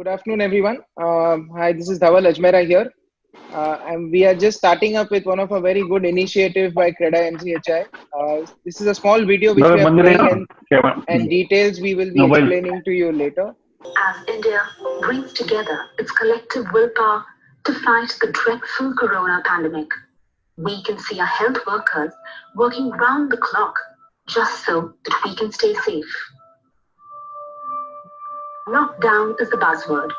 Good afternoon, everyone. Hi, this is Dhaval Ajmera here. And we are just starting up with one of a very good initiative by CREDA MCHI. This is a small video which we are मंदिर playing, है and details we will be mobile explaining to you later. As India brings together its collective willpower to fight the dreadful corona pandemic, we can see our health workers working round the clock just so that we can stay safe. Lockdown is the buzzword,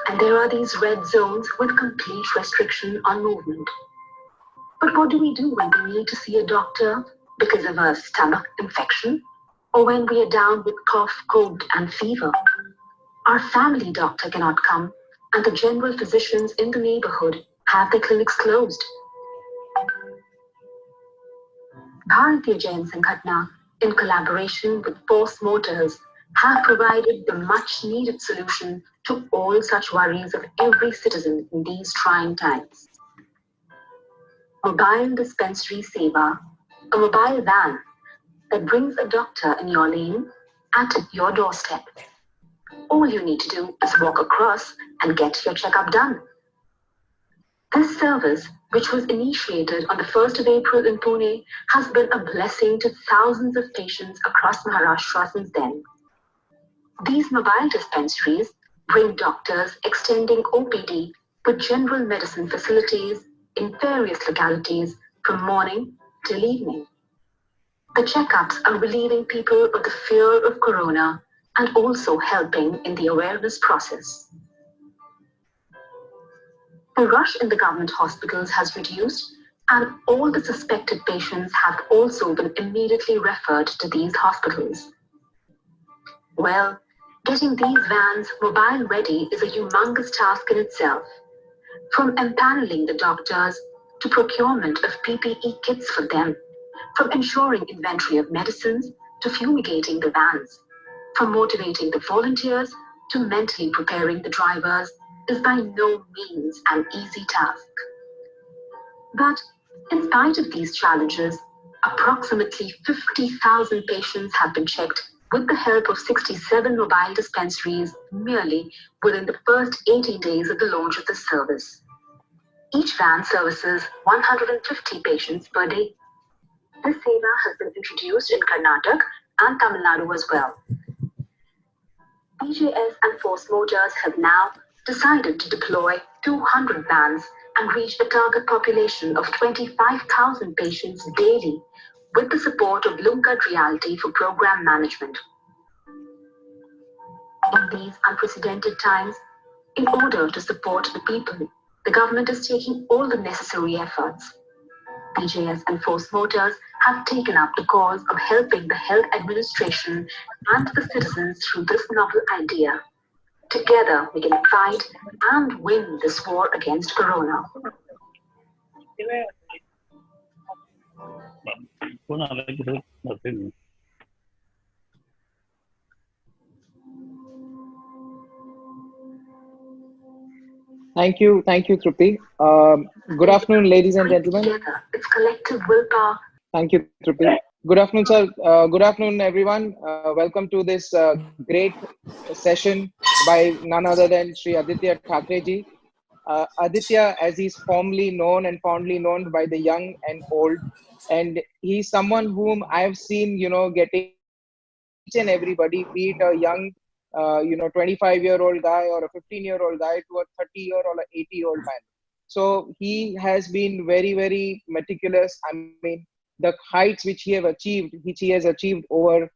and there are these red zones with complete restriction on movement. But what do we do when we need to see a doctor because of a stomach infection, or when we are down with cough, cold, and fever? Our family doctor cannot come, and the general physicians in the neighborhood have their clinics closed. Bharatiya Jain Sanghatna, in collaboration with Force Motors, have provided the much-needed solution to all such worries of every citizen in these trying times. Mobile Dispensary Seva, a mobile van that brings a doctor in your lane at your doorstep. All you need to do is walk across and get your checkup done. This service, which was initiated on the 1st of April in Pune, has been a blessing to thousands of patients across Maharashtra since then. These mobile dispensaries bring doctors extending OPD with general medicine facilities in various localities from morning till evening. The checkups are relieving people of the fear of corona and also helping in the awareness process. The rush in the government hospitals has reduced, and all the suspected patients have also been immediately referred to these hospitals. Well, getting these vans mobile ready is a humongous task in itself. From empaneling the doctors to procurement of PPE kits for them, from ensuring inventory of medicines to fumigating the vans, from motivating the volunteers to mentally preparing the drivers is by no means an easy task. But in spite of these challenges, approximately 50,000 patients have been checked with the help of 67 mobile dispensaries merely within the first 80 days of the launch of the service. Each van services 150 patients per day. This seva has been introduced in Karnataka and Tamil Nadu as well. BJS and Force Motors have now decided to deploy 200 vans and reach a target population of 25,000 patients daily with the support of Lumkad Realty for program management. In these unprecedented times, in order to support the people, the government is taking all the necessary efforts. BJS and Force Motors have taken up the cause of helping the health administration and the citizens through this novel idea. Together, we can fight and win this war against corona. Thank you, Trupti. Good afternoon, ladies and gentlemen. Together, it's collective willpower. Thank you, Trupti. Good afternoon, sir. Good afternoon, everyone. Welcome to this great session by none other than Sri Aditya Thackeray ji. Aditya, as he's formerly known and fondly known by the young and old, and he's someone whom I've seen, getting each and everybody, be it a young, 25-year-old guy or a 15-year-old guy to a 30-year or an 80-year-old man. So he has been very, very meticulous. I mean, the heights which he has achieved over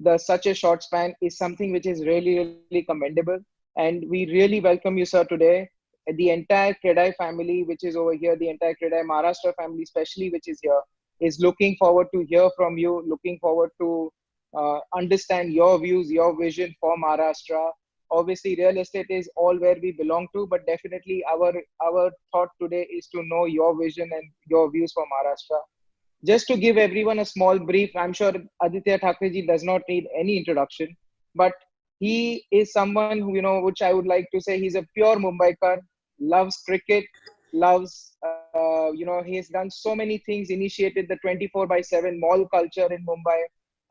the such a short span is something which is really, really commendable. And we really welcome you, sir, today. The entire CREDAI family, which is over here, the entire CREDAI Maharashtra family, especially, which is here, is looking forward to hear from you, looking forward to understand your views, your vision for Maharashtra. Obviously, real estate is all where we belong to, but definitely our thought today is to know your vision and your views for Maharashtra. Just to give everyone a small brief, I'm sure Aditya Thackeray ji does not need any introduction, but he is someone who, which I would like to say, he's a pure Mumbaikar, loves cricket, loves, he has done so many things, initiated the 24/7 mall culture in Mumbai.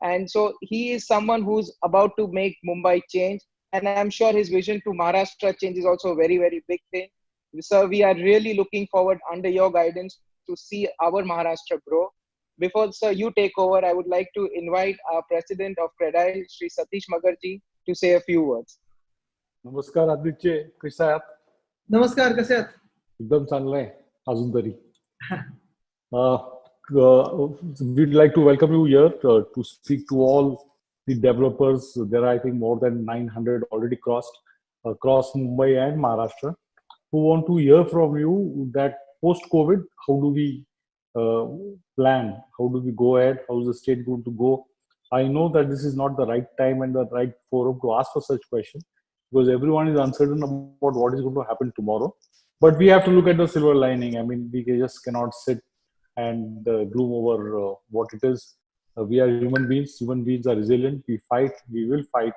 And so he is someone who's about to make Mumbai change. and I'm sure his vision to Maharashtra change is also a very, very big thing. Sir, we are really looking forward under your guidance to see our Maharashtra grow. Before, sir, you take over, I would like to invite our president of CREDAI, Sri Satish Magarji, to say a few words. नमस्कार आदित्य, कसे आहात? नमस्कार, कसे आहात? एकदम चांगलं आहे अजून तरी. We'd like to welcome you here to speak to all the developers. There are, I think, more than 900 already crossed across Mumbai and Maharashtra, who want to hear from you that post-COVID, how do we plan? How do we go ahead? How is the state going to go? I know that this is not the right time and the right forum to ask for such questions, because everyone is uncertain about what is going to happen tomorrow. But we have to look at the silver lining. I mean, we just cannot sit and gloom over what it is. We are human beings. Human beings are resilient. We fight. We will fight.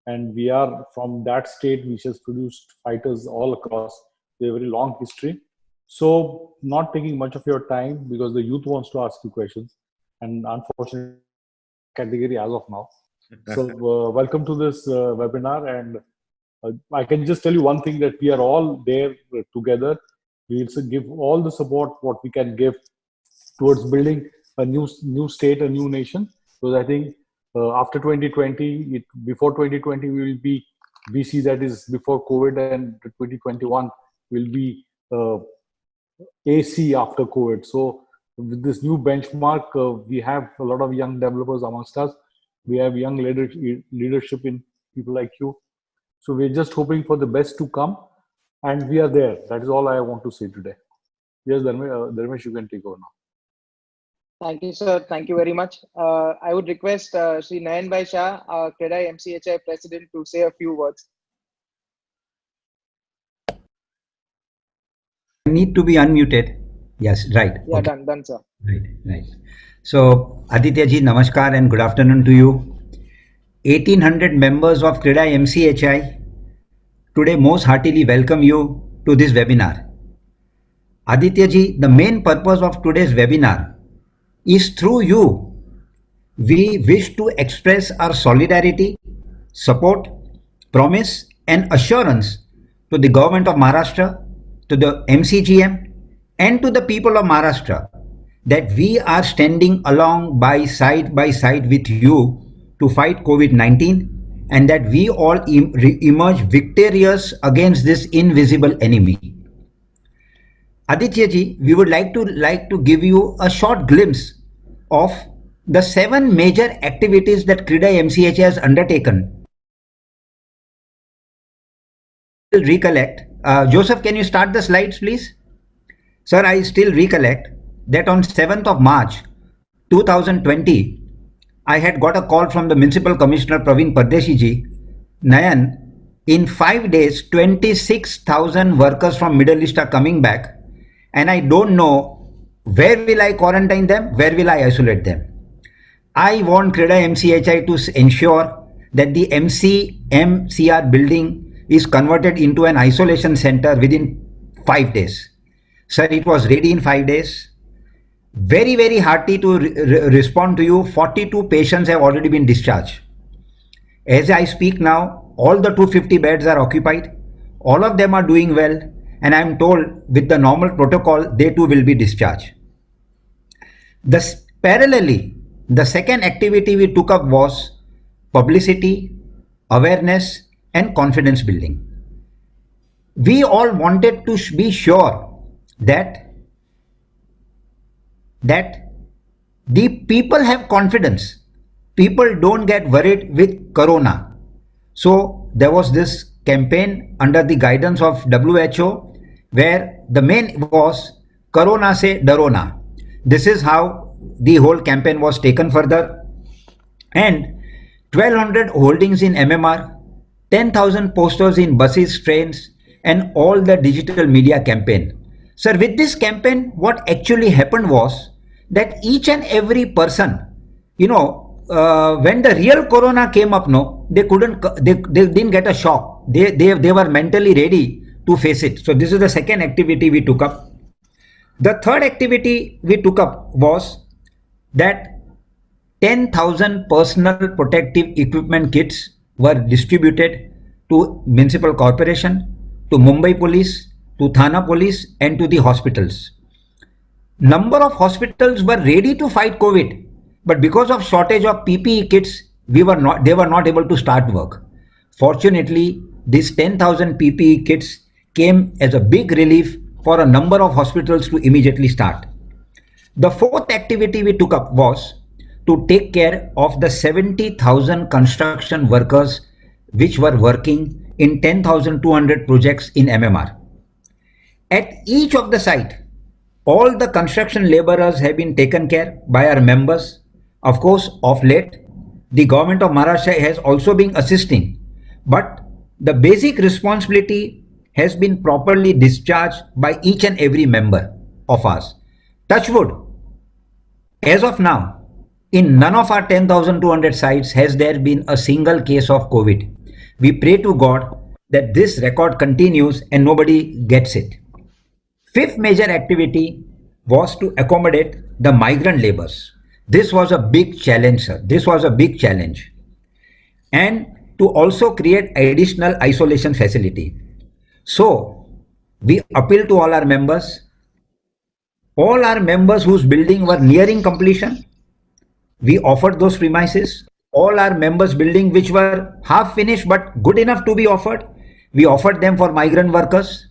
And we are from that state which has produced fighters all across a very long history. So not taking much of your time, because the youth wants to ask you questions. And unfortunately, category as of now. So welcome to this webinar. And I can just tell you one thing, that we are all there together. We will give all the support what we can give towards building a new state, a new nation. Because I think after 2020, before 2020, we will be BC, that is before COVID, and 2021 will be AC after COVID. So with this new benchmark, we have a lot of young developers amongst us. We have young leadership in people like you. So we're just hoping for the best to come, and we are there. That is all I want to say today. Yes, Dharmesh, you can take over now. Thank you, sir. Thank you very much. I would request Sri Nayan Bhai Shah, our CREDAI MCHI president, to say a few words. I need to be unmuted. Yes, right. Yeah, okay. done, sir. Right. So, Aditya ji, namaskar and good afternoon to you. 1800 members of CREDAI MCHI today most heartily welcome you to this webinar. Aditya ji, the main purpose of today's webinar is through you. We wish to express our solidarity, support, promise and assurance to the government of Maharashtra, to the MCGM and to the people of Maharashtra that we are standing along side by side with you to fight COVID-19, and that we all emerge victorious against this invisible enemy. Aditya ji, we would like to give you a short glimpse of the 7 major activities that CREDAI MCHI has undertaken. Recollect. Joseph, can you start the slides, please? Sir, I still recollect that on 7th of March 2020, I had got a call from the Municipal Commissioner Praveen Pardeshi ji. Nayan, in 5 days, 26,000 workers from Middle East are coming back, and I don't know where will I quarantine them, where will I isolate them. I want CREDAI MCHI to ensure that the MCR building is converted into an isolation center within 5 days. Sir, it was ready in 5 days. Very, very hearty to respond to you. 42 patients have already been discharged. As I speak now, all the 250 beds are occupied. All of them are doing well. And I am told with the normal protocol, they too will be discharged. Parallelly, the second activity we took up was publicity, awareness and confidence building. We all wanted to be sure that the people have confidence. People don't get worried with corona. So there was this campaign under the guidance of WHO, where the main was Corona se Darona. This is how the whole campaign was taken further. And 1200 holdings in MMR, 10,000 posters in buses, trains, and all the digital media campaign. Sir, with this campaign, what actually happened was that each and every person, when the real corona came up, they didn't get a shock. They were mentally ready to face it. So this is the second activity we took up. The third activity we took up was that 10,000 personal protective equipment kits were distributed to municipal corporation, to Mumbai police, to Thana police, and to the hospitals. Number of hospitals were ready to fight COVID, but because of shortage of PPE kits, they were not able to start work. Fortunately, these 10,000 PPE kits came as a big relief for a number of hospitals to immediately start. The fourth activity we took up was to take care of the 70,000 construction workers which were working in 10,200 projects in MMR. At each of the site, all the construction laborers have been taken care by our members. Of course, of late, the government of Maharashtra has also been assisting, but the basic responsibility has been properly discharged by each and every member of us. Touch wood, as of now, in none of our 10,200 sites has there been a single case of COVID. We pray to God that this record continues and nobody gets it. Fifth major activity was to accommodate the migrant laborers. This was a big challenge, sir. This was a big challenge. And to also create additional isolation facility. So, we appeal to all our members whose building were nearing completion, we offered those premises. All our members building which were half finished but good enough to be offered, we offered them for migrant workers.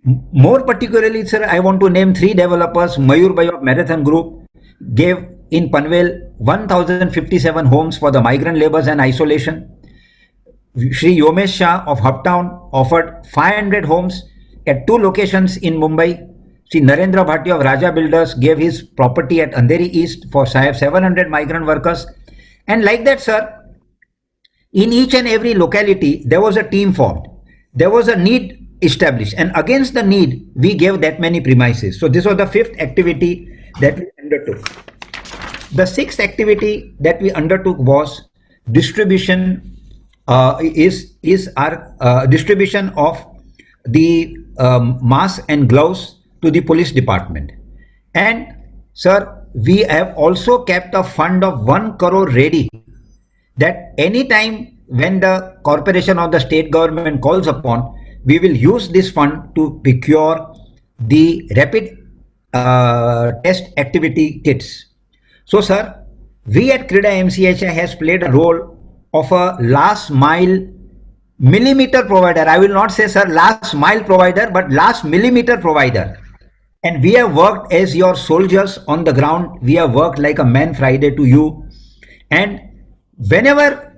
More particularly, sir, I want to name three developers. Mayur Bhai of Marathon Group gave in Panvel 1,057 homes for the migrant laborers and isolation. Shri Yomesh Shah of Hubtown offered 500 homes at two locations in Mumbai. Shri Narendra Bhatti of Raja Builders gave his property at Andheri East for 700 migrant workers. And like that, sir, in each and every locality, there was a team formed. There was a need established, and against the need, we gave that many premises. So this was the fifth activity that we undertook. The sixth activity that we undertook was distribution. Is our distribution of the masks and gloves to the police department. And sir, we have also kept a fund of 1 crore ready, that anytime when the corporation or the state government calls upon, we will use this fund to procure the rapid test activity kits. So sir, we at CRIDA MCHI has played a role of a last mile millimeter provider. I will not say, sir, last mile provider, but last millimeter provider. And we have worked as your soldiers on the ground. We have worked like a man Friday to you. And whenever,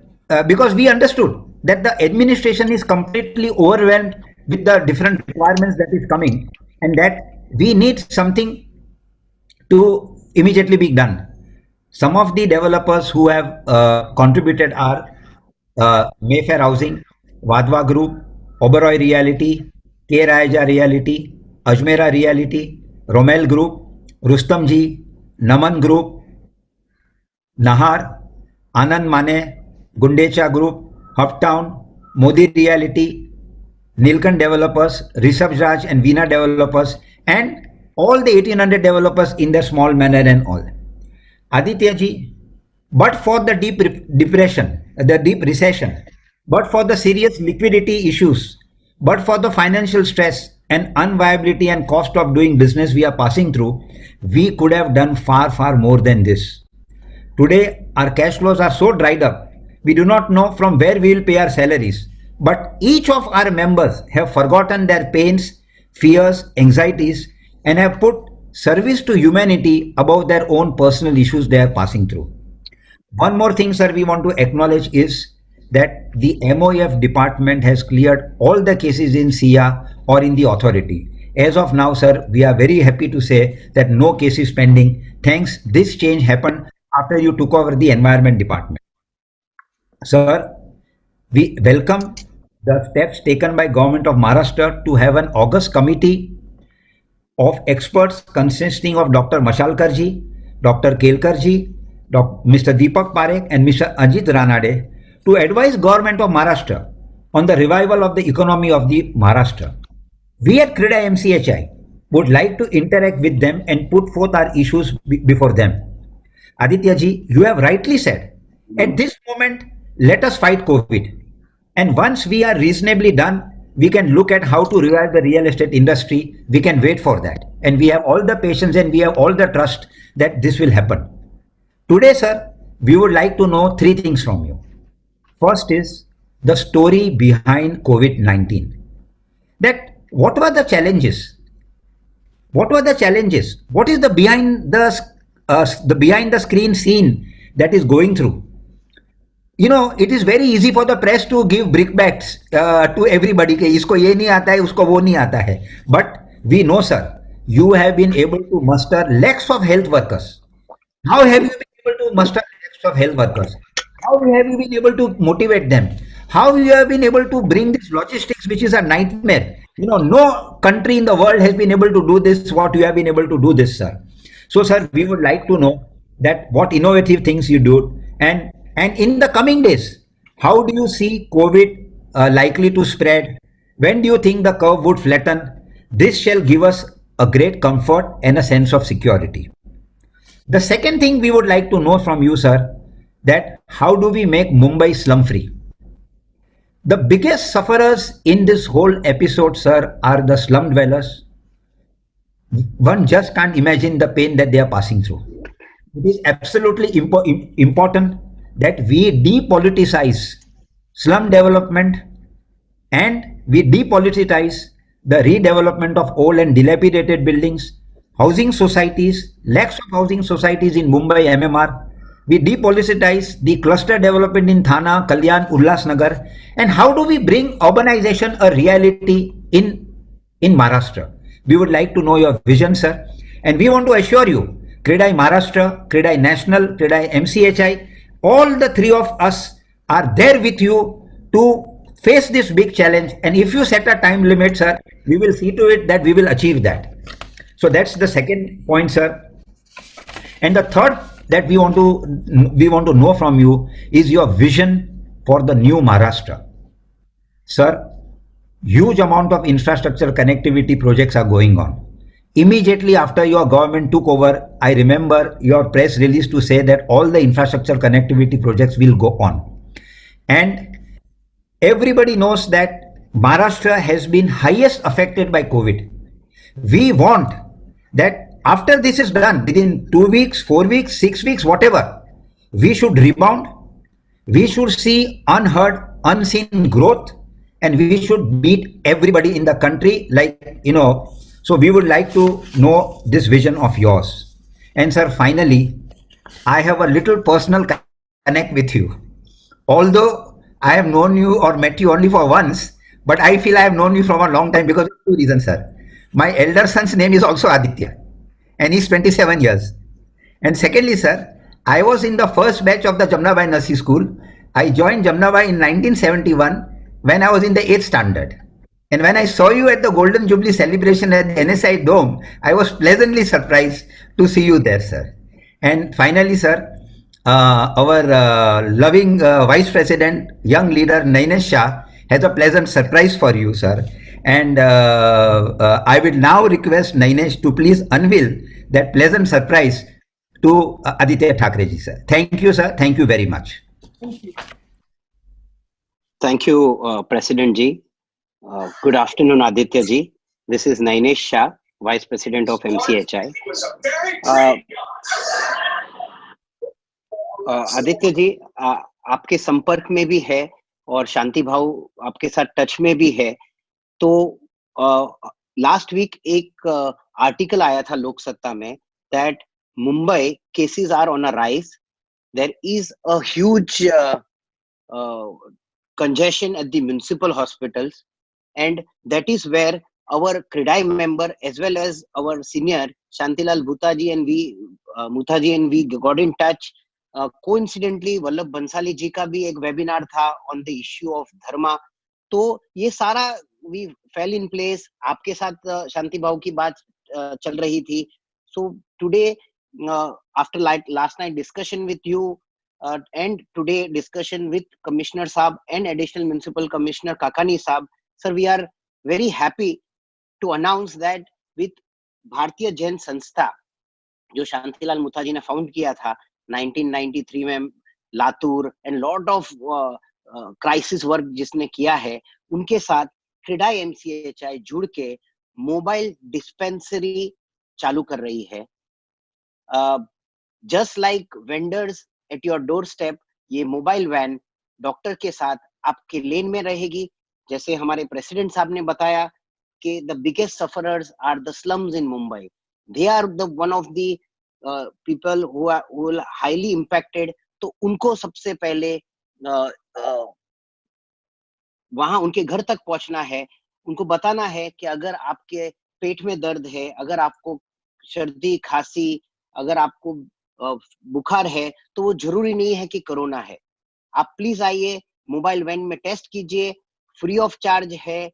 because we understood that the administration is completely overwhelmed with the different requirements that is coming, and that we need something to immediately be done. Some of the developers who have contributed are Mayfair Housing, Vadva Group, Oberoi Realty, K. Raja Realty, Ajmera Realty, Romel Group, Rustamji, Naman Group, Nahar, Anand Mane, Gundecha Group, Hubtown, Modi Realty, Nilkant Developers, Rishabh Raj and Veena Developers, and all the 1800 developers in their small manner and all. Aditya ji, but for the deep depression, the deep recession, but for the serious liquidity issues, but for the financial stress and unviability and cost of doing business we are passing through, we could have done far, far more than this. Today, our cash flows are so dried up, we do not know from where we will pay our salaries. But each of our members have forgotten their pains, fears, anxieties, and have put service to humanity above their own personal issues they are passing through. One more thing, sir, we want to acknowledge is that the MOF department has cleared all the cases in SIA or in the authority. As of now, sir, we are very happy to say that no case is pending. Thanks, this change happened after you took over the environment department. Sir, we welcome the steps taken by Government of Maharashtra to have an August committee of experts consisting of Dr. Mashalkarji, Dr. Kelkarji, Mr. Deepak Parekh and Mr. Ajit Ranade to advise Government of Maharashtra on the revival of the economy of the Maharashtra. We at CRIDA MCHI would like to interact with them and put forth our issues before them. Aditya ji, you have rightly said, at this moment, let us fight COVID. And once we are reasonably done, we can look at how to revive the real estate industry. We can wait for that. And we have all the patience and we have all the trust that this will happen. Today, sir, we would like to know three things from you. First is the story behind COVID-19. That what were the challenges? What were the challenges? What is the behind the screen scene that is going through? You know, it is very easy for the press to give brickbats to everybody कि इसको ये नहीं आता है, उसको वो नहीं आता है. But we know, sir, you have been able to muster lakhs of health workers. How have you been able to muster lakhs of health workers? How have you been able to motivate them? How you have been able to bring this logistics, which is a nightmare? You know, no country in the world has been able to do this, what you have been able to do this, sir. So, sir, we would like to know that what innovative things you do, and in the coming days, how do you see COVID likely to spread? When do you think the curve would flatten? This shall give us a great comfort and a sense of security. The second thing we would like to know from you, sir, that how do we make Mumbai slum free? The biggest sufferers in this whole episode, sir, are the slum dwellers. One just can't imagine the pain that they are passing through. It is absolutely important that we depoliticize slum development and we depoliticize the redevelopment of old and dilapidated buildings, housing societies, lakhs of housing societies in Mumbai MMR. We depoliticize the cluster development in Thana, Kalyan, Ulhasnagar. And how do we bring urbanization a reality in Maharashtra? We would like to know your vision, sir. And we want to assure you, CREDAI Maharashtra, CREDAI National, CREDAI MCHI, all the three of us are there with you to face this big challenge. And if you set a time limit, sir, we will see to it that we will achieve that. So that's the second point, sir. And the third that we want to know from you is your vision for the new Maharashtra. Sir, huge amount of infrastructure connectivity projects are going on. Immediately after your government took over, I remember your press release to say that all the infrastructure connectivity projects will go on. And everybody knows that Maharashtra has been highest affected by COVID. We want that after this is done, within 2 weeks, 4 weeks, 6 weeks, whatever, we should rebound. We should see unheard, unseen growth, and we should beat everybody in the country, like, you know. So we would like to know this vision of yours. And sir, finally, I have a little personal connect with you. Although I have known you or met you only for once, but I feel I have known you from a long time because of two reasons, sir. My elder son's name is also Aditya, and he's 27 years. And secondly, sir, I was in the first batch of the Jamnabai Nursery School. I joined Jamnabai in 1971 when I was in the 8th standard. And when I saw you at the Golden Jubilee celebration at the NSI Dome, I was pleasantly surprised to see you there, sir. And finally, sir, our loving Vice President, young leader Nainesh Shah has a pleasant surprise for you, sir. And I will now request Nainesh to please unveil that pleasant surprise to Aditya Thackeray ji, sir. Thank you, sir. Thank you very much. Thank you, President ji. Good afternoon, Aditya ji. This is Nainesh Shah, Vice President of MCHI. Aditya ji, आपके संपर्क में भी है और शांति भाव आपके साथ touch में भी है. तो लास्ट वीक एक आर्टिकल आया था लोकसत्ता में that Mumbai cases are on a rise. There is a huge congestion at the municipal hospitals, and that is where our CREDAI member as well as our senior Shantilal Muthaji and we got in touch. Coincidentally, Vallabh Bhansali ji का भी एक webinar था on the issue of dharma. तो ये सारा we fell in place. आपके साथ शांति भाव की बात चल रही थी. So today, after last night discussion with you and today discussion with Commissioner Saab and Additional Municipal Commissioner Kakani Saab, sir, we are very happy to announce that with Bharatiya Jain Sanstha, जो शांतिलाल मुथाजी ने found किया था 1993 में, Latur and lot of crisis work जिसने किया है, उनके साथ क्रेडाई एमसीएचआई जुड़ के मोबाइल डिस्पेंसरी चालू कर रही है. Just like vendors at your door step, ये मोबाइल वैन डॉक्टर के साथ आपके लेन में रहेगी. जैसे हमारे प्रेसिडेंट साहब ने बताया कि the biggest sufferers are the slums in Mumbai. They are the one of the people who are highly impacted. तो उनको सबसे पहले वहां उनके घर तक पहुंचना है. उनको बताना है कि अगर आपके पेट में दर्द है, अगर आपको सर्दी खांसी, अगर आपको बुखार है, तो वो जरूरी नहीं है कि कोरोना है. आप प्लीज आइए, मोबाइल वैन में टेस्ट कीजिए, फ्री ऑफ चार्ज है.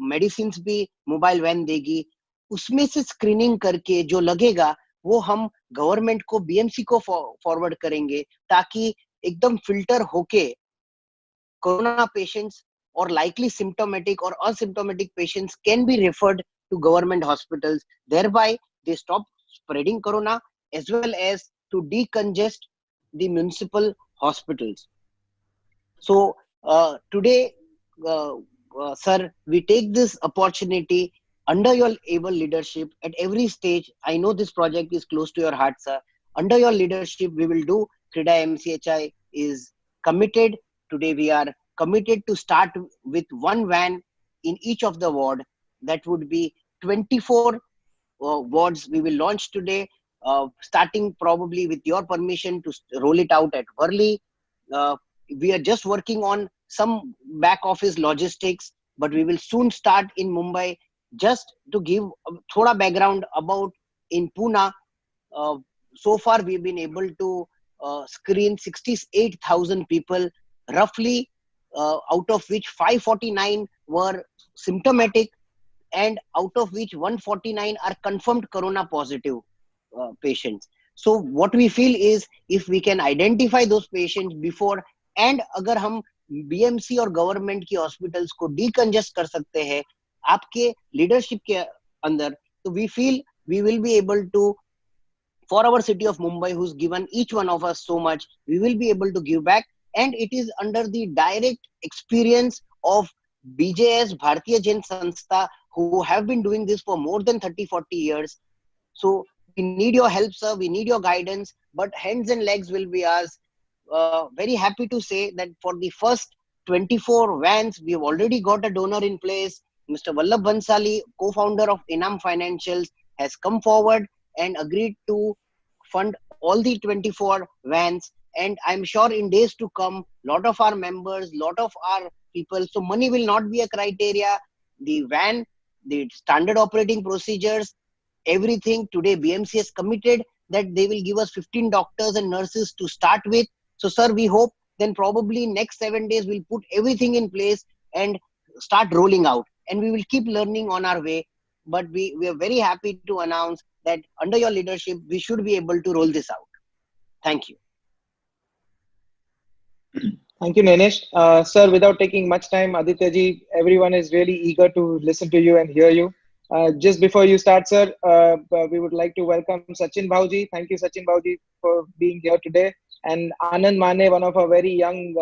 मेडिसिन भी मोबाइल वैन देगी. उसमें से स्क्रीनिंग करके जो लगेगा वो हम गवर्नमेंट को, बीएमसी को फॉरवर्ड करेंगे, ताकि एकदम फिल्टर होके कोरोना पेशेंट्स और likely symptomatic or asymptomatic patients can be referred to government hospitals. Thereby, they stop spreading corona as well as to decongest the municipal hospitals. So today, sir, we take this opportunity under your able leadership at every stage. I know this project is close to your heart, sir. Under your leadership, we will do. CREDA MCHI is committed. Today, we are committed to start with one van in each of the ward. That would be 24 wards we will launch today, starting probably with your permission to roll it out at Worli. We are just working on some back office logistics, but we will soon start in Mumbai. Just to give thoda background about in Pune, so far we've been able to screen 68,000 people, roughly, out of which 549 were symptomatic, and out of which 149 are confirmed corona positive patients. So what we feel is, if we can identify those patients before, and अगर हम BMC और government की hospitals को decongest कर सकते हैं आपके leadership के अंदर, तो we feel we will be able to, for our city of Mumbai, who's given each one of us so much, we will be able to give back. And it is under the direct experience of BJS, Bharatiya Jain Sanstha, who have been doing this for more than 30-40 years. So we need your help, sir. We need your guidance, but hands and legs will be ours. Very happy to say that for the first 24 vans, we have already got a donor in place. Mr. Vallabh Bhansali, co-founder of Inam Financials, has come forward and agreed to fund all the 24 vans. And I'm sure in days to come, lot of our members, lot of our people, so money will not be a criteria. The van, the standard operating procedures, everything, today BMC has committed that they will give us 15 doctors and nurses to start with. So sir, we hope then probably next 7 days we'll put everything in place and start rolling out, and we will keep learning on our way. But we are very happy to announce that under your leadership, we should be able to roll this out. Thank you. Thank you, Nenesh. Sir, without taking much time, Aditya ji, everyone is really eager to listen to you and hear you. Just before you start, sir, we would like to welcome Sachin Bhauji. Thank you, Sachin Bhauji, for being here today. And Anand Mane, one of our very young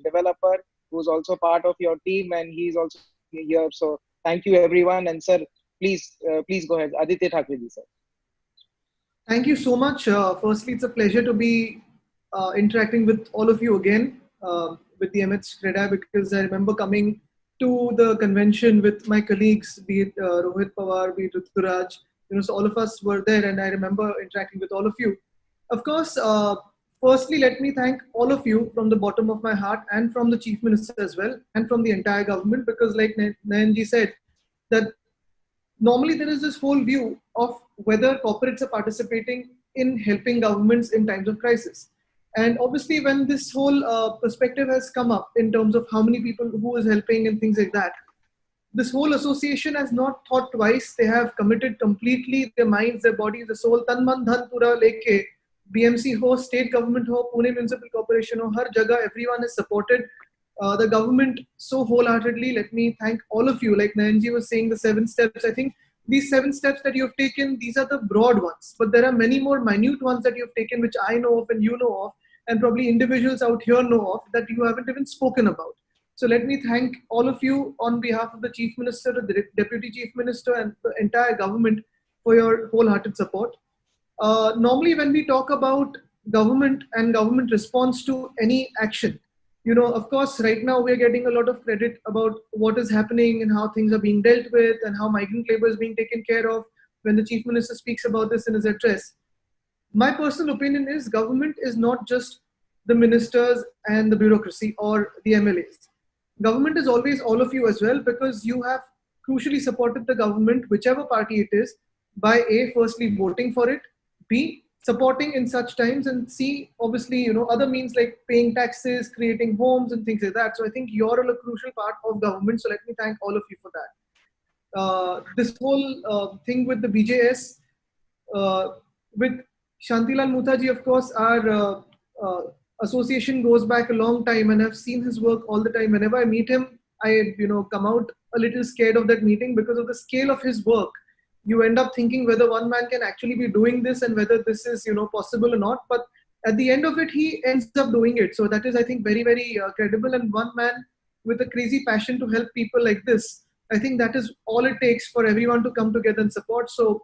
developer, who's also part of your team, and he's also here. So thank you, everyone. And sir, please go ahead. Aditya Thackeray ji, sir. Thank you so much. Firstly, it's a pleasure to be interacting with all of you again with the MH CREDA, because I remember coming to the convention with my colleagues, be it Rohit Pawar, be it Ruturaj, so all of us were there, and I remember interacting with all of you. Of course, firstly, let me thank all of you from the bottom of my heart, and from the Chief Minister as well, and from the entire government, because like Nayanji said, that normally there is this whole view of whether corporates are participating in helping governments in times of crisis. And obviously when this whole perspective has come up in terms of how many people who is helping and things like that, this whole association has not thought twice. They have committed completely their minds, their bodies, their soul, tan man dhan pura leke. BMC ho, state government ho, Pune Municipal Corporation ho, har jagah everyone has supported the government so wholeheartedly. Let me thank all of you. Like Nayanji was saying, the 7 steps, I think these 7 steps that you have taken, these are the broad ones, but there are many more minute ones that you have taken, which I know of and you know of, and probably individuals out here know of that you haven't even spoken about. So let me thank all of you on behalf of the Chief Minister, the Deputy Chief Minister, and the entire government for your wholehearted support. Normally, when we talk about government and government response to any action, of course, right now we're getting a lot of credit about what is happening and how things are being dealt with and how migrant labor is being taken care of when the Chief Minister speaks about this in his address. My personal opinion is government is not just the ministers and the bureaucracy or the MLAs. Government is always all of you as well, because you have crucially supported the government, whichever party it is, by A, firstly voting for it, B, supporting in such times, and C, obviously, other means like paying taxes, creating homes and things like that. So I think you're a crucial part of government. So let me thank all of you for that. This whole thing with the BJS, with Shantilal Muthaji, of course, our association goes back a long time, and I've seen his work all the time. Whenever I meet him, I come out a little scared of that meeting because of the scale of his work. You end up thinking whether one man can actually be doing this and whether this is possible or not. But at the end of it, he ends up doing it. So that is, I think, very, very credible. And one man with a crazy passion to help people like this, I think that is all it takes for everyone to come together and support. So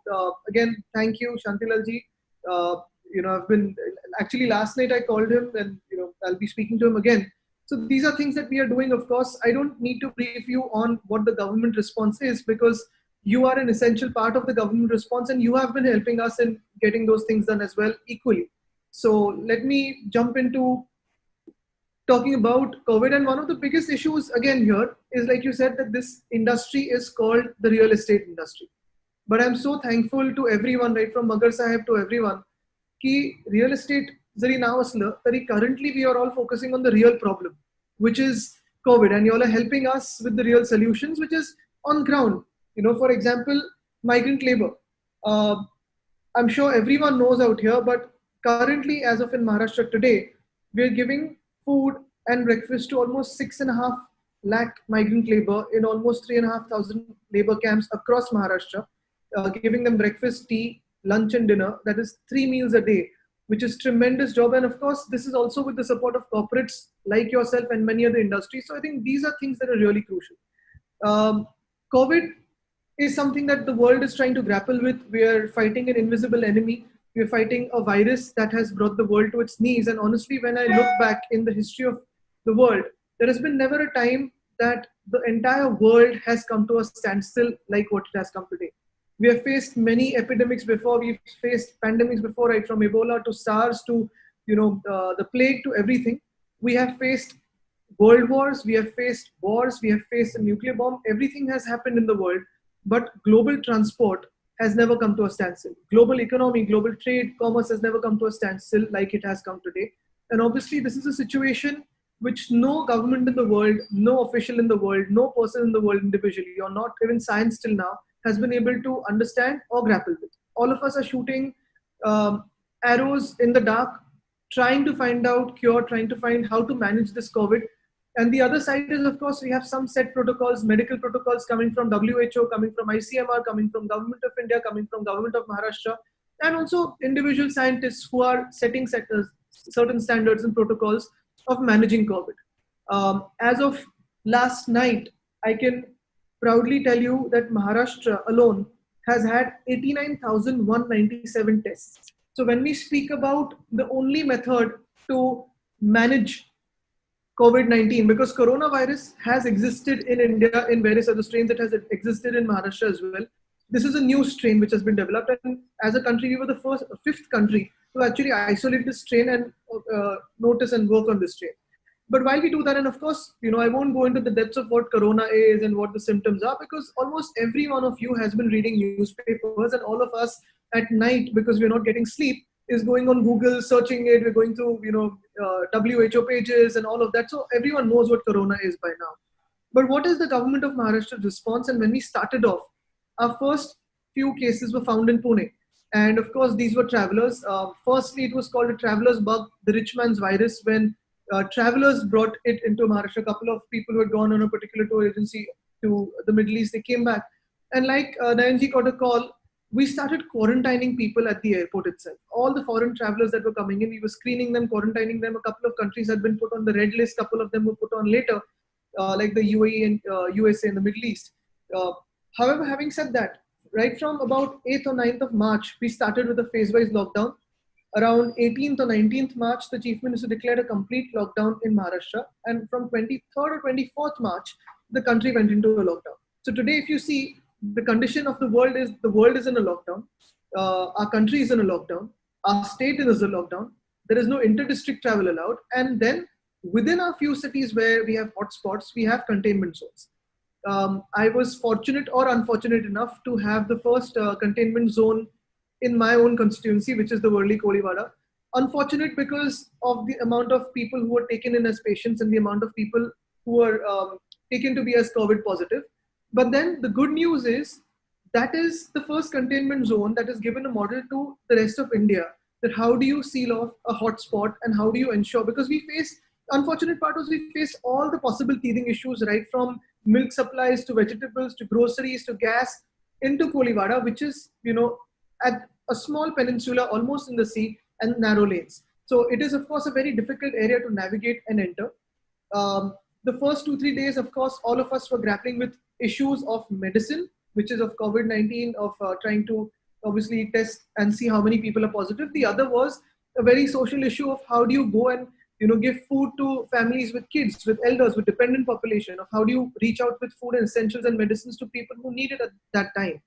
again, thank you, Shantilalji. I've been actually last night I called him, and I'll be speaking to him again. So these are things that we are doing. Of course, I don't need to brief you on what the government response is, because you are an essential part of the government response, and you have been helping us in getting those things done as well equally. So let me jump into talking about COVID. And one of the biggest issues again here is, like you said, that this industry is called the real estate industry. But I'm so thankful to everyone, right from Magar Sahib to everyone, कि real estate zari now currently we are all focusing on the real problem, which is COVID, and you all are helping us with the real solutions, which is on ground. For example, migrant labor. I'm sure everyone knows out here, but currently, as of in Maharashtra today, we're giving food and breakfast to almost 6.5 lakh migrant labor in almost 3,500 labor camps across Maharashtra, giving them breakfast, tea, lunch and dinner. That is 3 meals a day, which is tremendous job. And of course, this is also with the support of corporates like yourself and many other industries. So I think these are things that are really crucial. COVID is something that the world is trying to grapple with. We are fighting an invisible enemy. We are fighting a virus that has brought the world to its knees. And honestly, when I look back in the history of the world, there has been never a time that the entire world has come to a standstill like what it has come today. We have faced many epidemics before. We've faced pandemics before, right from Ebola to SARS to the plague to everything. We have faced world wars. We have faced wars. We have faced a nuclear bomb. Everything has happened in the world. But global transport has never come to a standstill. Global economy, global trade, commerce has never come to a standstill like it has come today. And obviously, this is a situation which no government in the world, no official in the world, no person in the world individually, or not even science till now, has been able to understand or grapple with. All of us are shooting arrows in the dark, trying to find out cure, trying to find how to manage this COVID. And the other side is, of course, we have some set protocols, medical protocols coming from WHO, coming from ICMR, coming from Government of India, coming from Government of Maharashtra, and also individual scientists who are setting certain standards and protocols of managing COVID. As of last night, I can proudly tell you that Maharashtra alone has had 89,197 tests. So when we speak about the only method to manage COVID-19, because coronavirus has existed in India in various other strains, it has existed in Maharashtra as well. This is a new strain which has been developed, and as a country, we were the fifth country to actually isolate this strain and notice and work on this strain. But while we do that, and of course, I won't go into the depths of what corona is and what the symptoms are, because almost every one of you has been reading newspapers, and all of us at night, because we're not getting sleep, is going on Google, searching it. We're going through, WHO pages and all of that. So everyone knows what corona is by now. But what is the government of Maharashtra's response? And when we started off, our first few cases were found in Pune. And of course, these were travelers. Firstly, it was called a traveler's bug, the rich man's virus, when travelers brought it into Maharashtra. A couple of people who had gone on a particular tour agency to the Middle East, they came back. And like Nayanji got a call, we started quarantining people at the airport itself. All the foreign travelers that were coming in, we were screening them, quarantining them. A couple of countries had been put on the red list, a couple of them were put on later, like the UAE and USA in the Middle East. However, having said that, right from about 8th or 9th of March, we started with a phase-wise lockdown. Around 18th or 19th March, the Chief Minister declared a complete lockdown in Maharashtra. And from 23rd or 24th March, the country went into a lockdown. So today, if you see, the condition of the world is in a lockdown. Our country is in a lockdown. Our state is in a lockdown. There is no inter-district travel allowed. And then within a few cities where we have hotspots, we have containment zones. I was fortunate or unfortunate enough to have the first containment zone in my own constituency, which is the Worli-Kolivada. Unfortunate because of the amount of people who were taken in as patients and the amount of people who were taken to be as COVID positive. But then the good news is that is the first containment zone that is given a model to the rest of India, that how do you seal off a hotspot and how do you ensure, because we face, unfortunate part was we faced all the possible teething issues, right from milk supplies to vegetables to groceries to gas into Kolivada, which is, at a small peninsula almost in the sea and narrow lanes. So it is, of course, a very difficult area to navigate and enter. The first 2-3 days, of course, all of us were grappling with issues of medicine, which is of COVID-19, of trying to obviously test and see how many people are positive. The other was a very social issue of how do you go and give food to families with kids, with elders, with dependent population, of how do you reach out with food and essentials and medicines to people who need it at that time.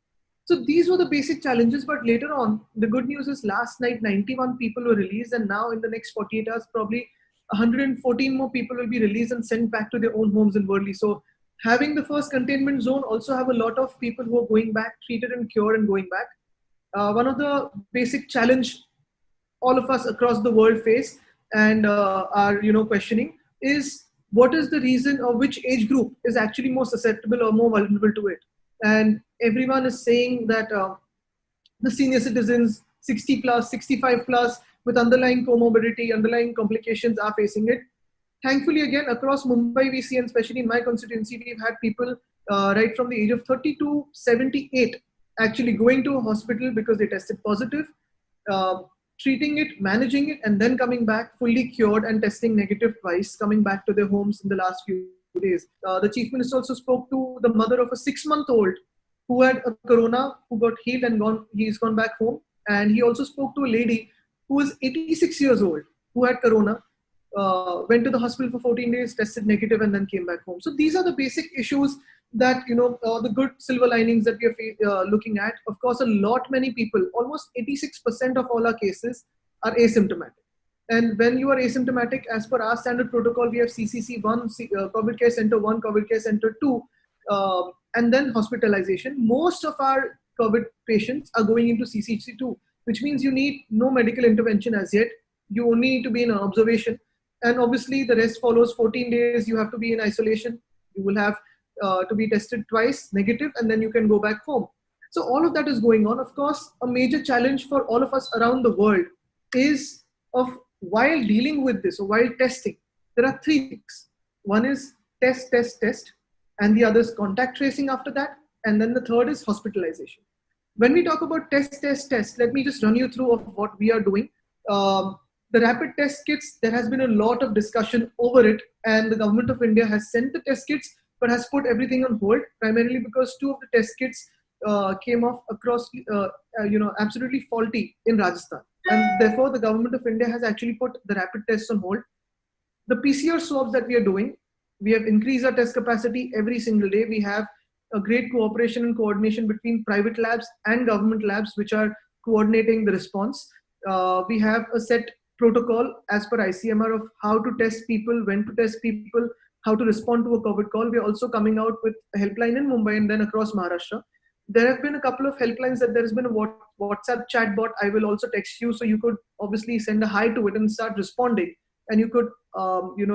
So these were the basic challenges, but later on, the good news is last night, 91 people were released, and now in the next 48 hours, probably 114 more people will be released and sent back to their own homes in Worli. So having the first containment zone, also have a lot of people who are going back, treated and cured and going back. One of the basic challenge all of us across the world face and are questioning is what is the reason or which age group is actually more susceptible or more vulnerable to it. And everyone is saying that the senior citizens, 60 plus, 65 plus, with underlying comorbidity, underlying complications are facing it. Thankfully, again, across Mumbai, we see, and especially in my constituency, we've had people right from the age of 30 to 78 actually going to a hospital because they tested positive, treating it, managing it, and then coming back fully cured and testing negative twice, coming back to their homes in the last few days. The Chief Minister also spoke to the mother of a 6-month-old who had a corona, who got healed and he's gone back home. And he also spoke to a lady who was 86 years old, who had corona, went to the hospital for 14 days, tested negative, and then came back home. So these are the basic issues that, the good silver linings that we are looking at. Of course, many people, almost 86% of all our cases are asymptomatic. And when you are asymptomatic, as per our standard protocol, we have CCC 1, COVID Care Center 1, COVID Care Center 2, and then hospitalization. Most of our COVID patients are going into CCC 2, which means you need no medical intervention as yet. You only need to be in an observation. And obviously, the rest follows 14 days. You have to be in isolation. You will have to be tested twice, negative, and then you can go back home. So all of that is going on. Of course, a major challenge for all of us around the world is while dealing with this, or while testing, there are 3 things. One is test, and the other is contact tracing after that. And then the third is hospitalization. When we talk about test, let me just run you through of what we are doing. The rapid test kits, there has been a lot of discussion over it, and the government of India has sent the test kits, but has put everything on hold, primarily because 2 of the test kits came off across, absolutely faulty in Rajasthan. And therefore, the government of India has actually put the rapid tests on hold. The PCR swabs that we are doing, we have increased our test capacity every single day. We have a great cooperation and coordination between private labs and government labs, which are coordinating the response. We have a set protocol as per ICMR of how to test people, when to test people, how to respond to a COVID call. We are also coming out with a helpline in Mumbai and then across Maharashtra. There have been a couple of helplines that there has been a WhatsApp chat bot. I will also text you, so you could obviously send a hi to it and start responding. And you could,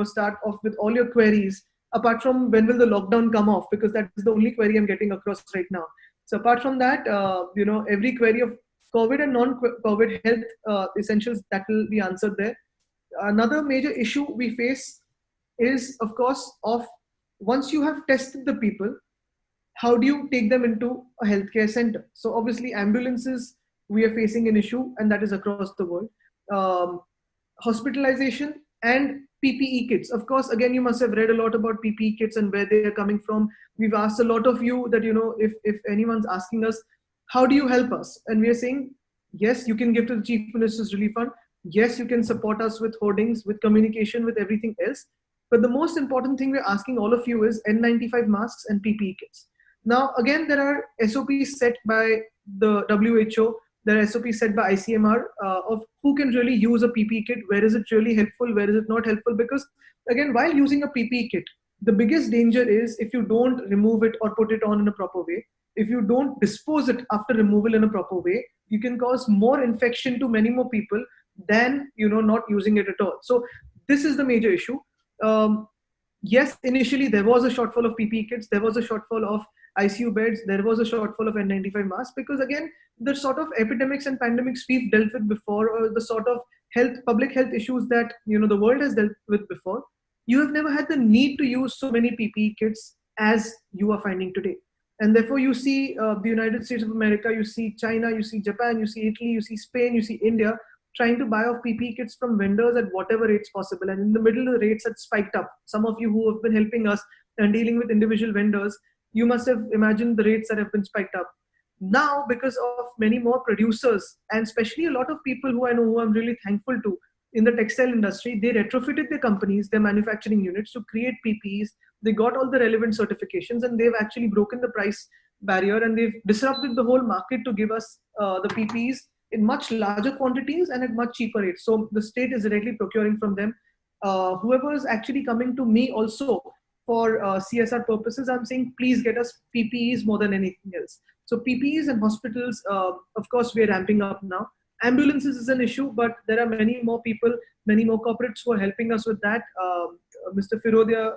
start off with all your queries, apart from when will the lockdown come off, because that is the only query I'm getting across right now. So apart from that, every query of COVID and non-COVID health essentials, that will be answered there. Another major issue we face is, of course, once you have tested the people how do you take them into a healthcare center? So obviously ambulances, we are facing an issue, and that is across the world. Um, Hospitalization and PPE kits. Of course, again, you must have read a lot about PPE kits and where they are coming from. We've asked a lot of you that, if anyone's asking us, how do you help us? And we are saying, yes, you can give to the Chief Minister's Relief Fund. Yes, you can support us with hoardings, with communication, with everything else. But the most important thing we're asking all of you is N95 masks and PPE kits. Now, again, there are SOPs set by the WHO, there are SOPs set by ICMR of who can really use a PPE kit, where is it really helpful, where is it not helpful. Because again, while using a PPE kit, the biggest danger is if you don't remove it or put it on in a proper way, if you don't dispose it after removal in a proper way, you can cause more infection to many more people than not using it at all. So this is the major issue. Yes, initially there was a shortfall of PPE kits, there was a shortfall of ICU beds, there was a shortfall of N95 masks, because again, the sort of epidemics and pandemics we've dealt with before, or the sort of public health issues that the world has dealt with before, you have never had the need to use so many PPE kits as you are finding today. And therefore you see the United States of America, you see China, you see Japan, you see Italy, you see Spain, you see India, trying to buy off PPE kits from vendors at whatever rates possible. And in the middle, the rates had spiked up. Some of you who have been helping us and dealing with individual vendors, you must have imagined the rates that have been spiked up. Now, because of many more producers, and especially a lot of people who I know, who I'm really thankful to in the textile industry, they retrofitted their companies, their manufacturing units to create PPEs. They got all the relevant certifications, and they've actually broken the price barrier, and they've disrupted the whole market to give us the PPEs in much larger quantities and at much cheaper rates. So the state is directly procuring from them. Whoever is actually coming to me also for CSR purposes, I'm saying, please get us PPEs more than anything else. So PPEs and hospitals, of course, we are ramping up now. Ambulances is an issue, but there are many more people, many more corporates who are helping us with that. Mr. Firodia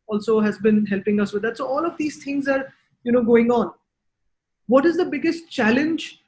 also has been helping us with that. So all of these things are, going on. What is the biggest challenge?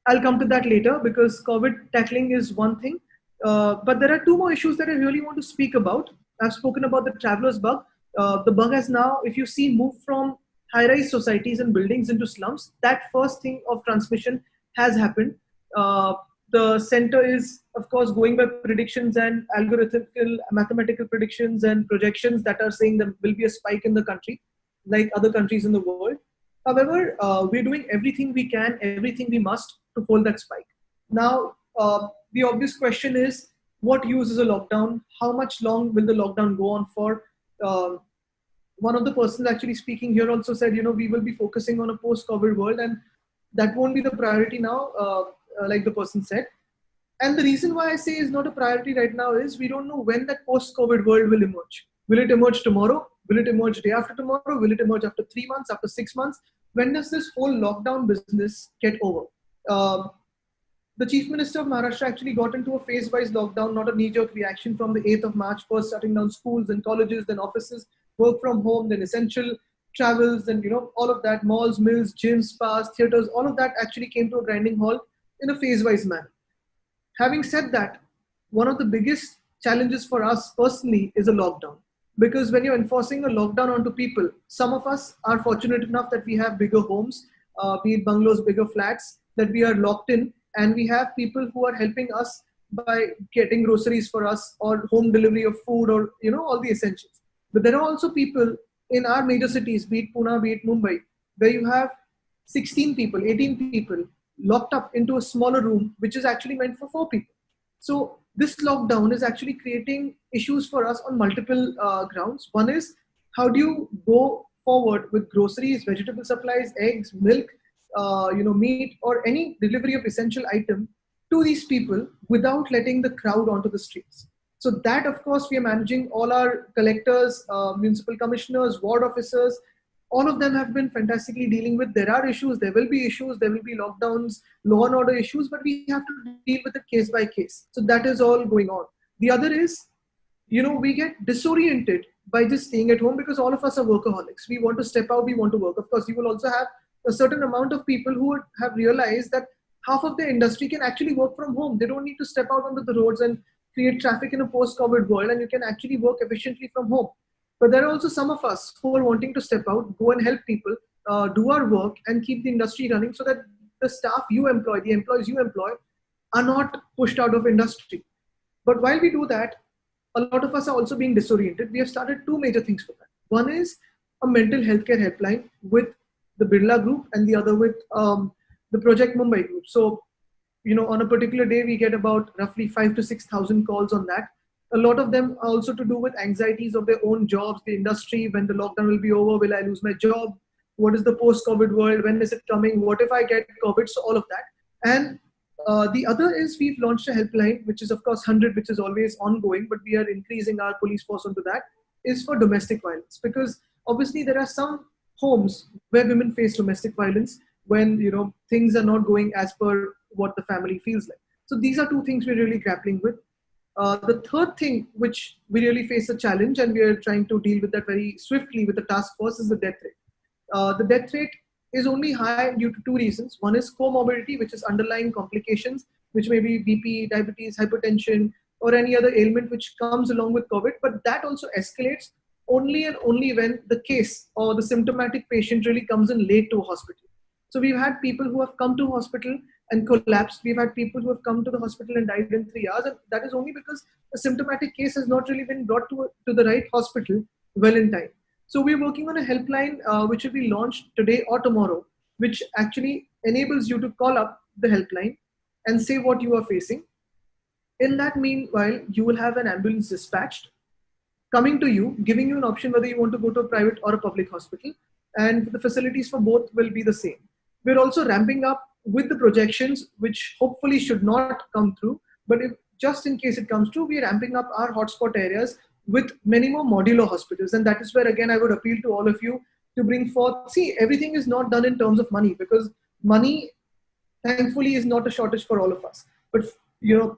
I'll come to that later, because COVID tackling is one thing. But there are two more issues that I really want to speak about. I've spoken about the traveler's bug. The bug has now, if you see, moved from high-rise societies and buildings into slums. That first thing of transmission has happened. The center is, of course, going by predictions and algorithmical, mathematical predictions and projections that are saying there will be a spike in the country, like other countries in the world. However, we're doing everything we can, everything we must to hold that spike. Now, the obvious question is, what use is a lockdown? How much long will the lockdown go on for? One of the persons actually speaking here also said, we will be focusing on a post-COVID world, and that won't be the priority now, like the person said. And the reason why I say is not a priority right now is we don't know when that post-COVID world will emerge. Will it emerge tomorrow? Will it emerge day after tomorrow? Will it emerge after 3 months, after 6 months? When does this whole lockdown business get over? The Chief Minister of Maharashtra actually got into a phase-wise lockdown, not a knee-jerk reaction from the 8th of March, first shutting down schools and colleges, then offices, work from home, then essential travels, and all of that, malls, mills, gyms, spas, theaters, all of that actually came to a grinding halt in a phase-wise manner. Having said that, one of the biggest challenges for us personally is a lockdown. Because when you're enforcing a lockdown onto people, some of us are fortunate enough that we have bigger homes, be it bungalows, bigger flats, that we are locked in, and we have people who are helping us by getting groceries for us or home delivery of food or all the essentials. But there are also people in our major cities, be it Pune, be it Mumbai, where you have 16 people, 18 people locked up into a smaller room, which is actually meant for 4 people. So this lockdown is actually creating issues for us on multiple grounds. One is, how do you go forward with groceries, vegetable supplies, eggs, milk, meat, or any delivery of essential item to these people without letting the crowd onto the streets? So that, of course, we are managing. All our collectors, municipal commissioners, ward officers, all of them have been fantastically dealing with. There are issues, there will be issues, there will be lockdowns, law and order issues, but we have to deal with it case by case. So that is all going on. The other is, we get disoriented by just staying at home because all of us are workaholics. We want to step out, we want to work. Of course, you will also have a certain amount of people who would have realized that half of the industry can actually work from home. They don't need to step out onto the roads and create traffic in a post-COVID world, and you can actually work efficiently from home. But there are also some of us who are wanting to step out, go and help people, do our work and keep the industry running so that the staff you employ, the employees you employ, are not pushed out of industry. But while we do that, a lot of us are also being disoriented. We have started two major things for that. One is a mental health care helpline with the Birla Group, and the other with the Project Mumbai Group. So, on a particular day, we get about roughly 5,000 to 6,000 calls on that. A lot of them are also to do with anxieties of their own jobs, the industry, when the lockdown will be over, will I lose my job? What is the post-COVID world? When is it coming? What if I get COVID? So all of that. And the other is we've launched a helpline, which is of course 100, which is always ongoing, but we are increasing our police force onto that, is for domestic violence. Because obviously there are some homes where women face domestic violence when things are not going as per what the family feels like. So these are two things we're really grappling with. The third thing which we really face a challenge, and we are trying to deal with that very swiftly with the task force, is the death rate. The death rate is only high due to two reasons. One is comorbidity, which is underlying complications, which may be BP, diabetes, hypertension, or any other ailment which comes along with COVID. But that also escalates only and only when the case or the symptomatic patient really comes in late to a hospital. So we've had people who have come to hospital and collapsed. We've had people who have come to the hospital and died in 3 hours. And that is only because a symptomatic case has not really been brought to the right hospital well in time. So we're working on a helpline which will be launched today or tomorrow, which actually enables you to call up the helpline and say what you are facing. In that meanwhile, you will have an ambulance dispatched, coming to you, giving you an option whether you want to go to a private or a public hospital. And the facilities for both will be the same. We're also ramping up with the projections, which hopefully should not come through. But if just in case it comes through, we're ramping up our hotspot areas with many more modular hospitals. And that is where, again, I would appeal to all of you to bring forth. See, everything is not done in terms of money, because money, thankfully, is not a shortage for all of us. But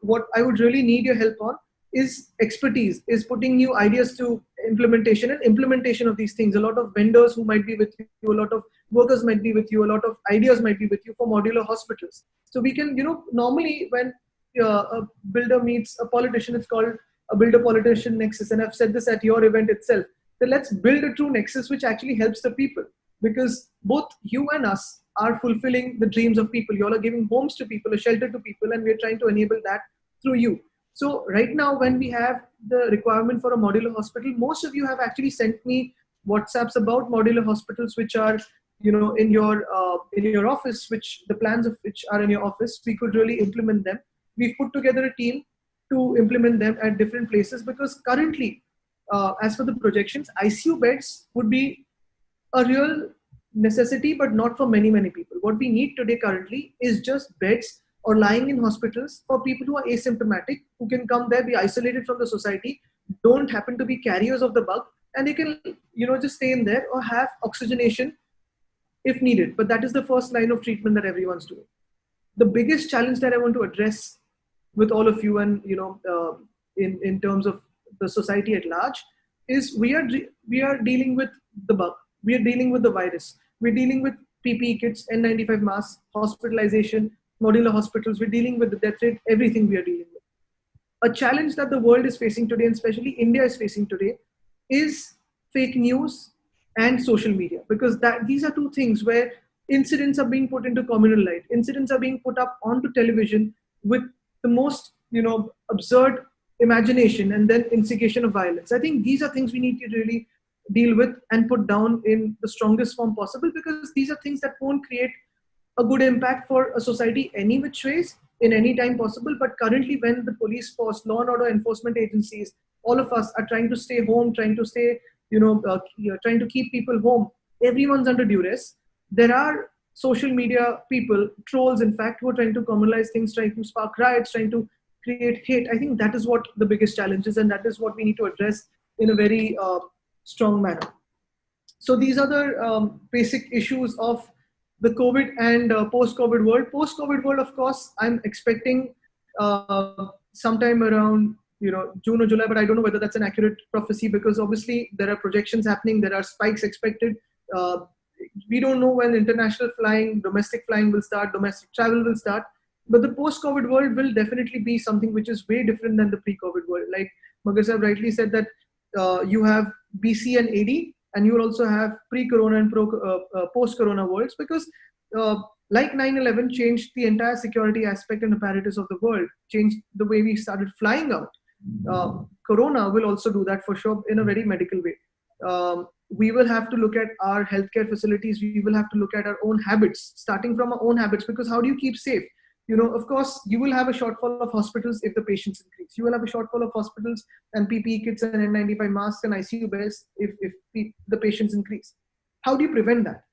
what I would really need your help on is expertise, is putting new ideas to implementation and implementation of these things. A lot of vendors who might be with you, a lot of workers might be with you, a lot of ideas might be with you for modular hospitals. So we can, normally when a builder meets a politician, it's called a builder-politician nexus. And I've said this at your event itself, that let's build a true nexus which actually helps the people. Because both you and us are fulfilling the dreams of people. You all are giving homes to people, a shelter to people, and we're trying to enable that through you. So right now, when we have the requirement for a modular hospital, most of you have actually sent me WhatsApps about modular hospitals, which are, in your office, which the plans of which are in your office. We could really implement them. We've put together a team to implement them at different places, because currently, as per the projections, ICU beds would be a real necessity, but not for many, many people. What we need today currently is just beds or lying in hospitals for people who are asymptomatic, who can come there, be isolated from the society, don't happen to be carriers of the bug, and they can, just stay in there or have oxygenation if needed. But that is the first line of treatment that everyone's doing. The biggest challenge that I want to address with all of you, and in terms of the society at large, is we are dealing with the bug, we are dealing with the virus, we're dealing with PPE kits, N95 masks, hospitalization, modular hospitals, we're dealing with the death rate, everything we are dealing with. A challenge that the world is facing today, and especially India is facing today, is fake news and social media, because these are two things where incidents are being put into communal light, incidents are being put up onto television with the most absurd imagination, and then instigation of violence. I think these are things we need to really deal with and put down in the strongest form possible, because these are things that won't create a good impact for a society any which ways in any time possible. But currently, when the police force, law and order enforcement agencies, all of us are trying to stay home, trying to stay, trying to keep people home, everyone's under duress. There are social media people, trolls in fact, who are trying to communalize things, trying to spark riots, trying to create hate. I think that is what the biggest challenge is, and that is what we need to address in a very strong manner. So these are the basic issues of the COVID and post-COVID world. Post-COVID world, of course, I'm expecting sometime around June or July, but I don't know whether that's an accurate prophecy, because obviously there are projections happening, there are spikes expected. We don't know when international flying, domestic flying will start, domestic travel will start. But the post-COVID world will definitely be something which is way different than the pre-COVID world. Like Magar Sahib rightly said that you have BC and AD, and you will also have pre-corona and post-corona worlds, because like 9/11 changed the entire security aspect and apparatus of the world, changed the way we started flying out. Corona will also do that for sure in a very medical way. We will have to look at our healthcare facilities. We will have to look at our own habits, starting from our own habits, because how do you keep safe? Of course, you will have a shortfall of hospitals if the patients increase. You will have a shortfall of hospitals and PPE kits and N95 masks and ICU beds if the patients increase. How do you prevent that?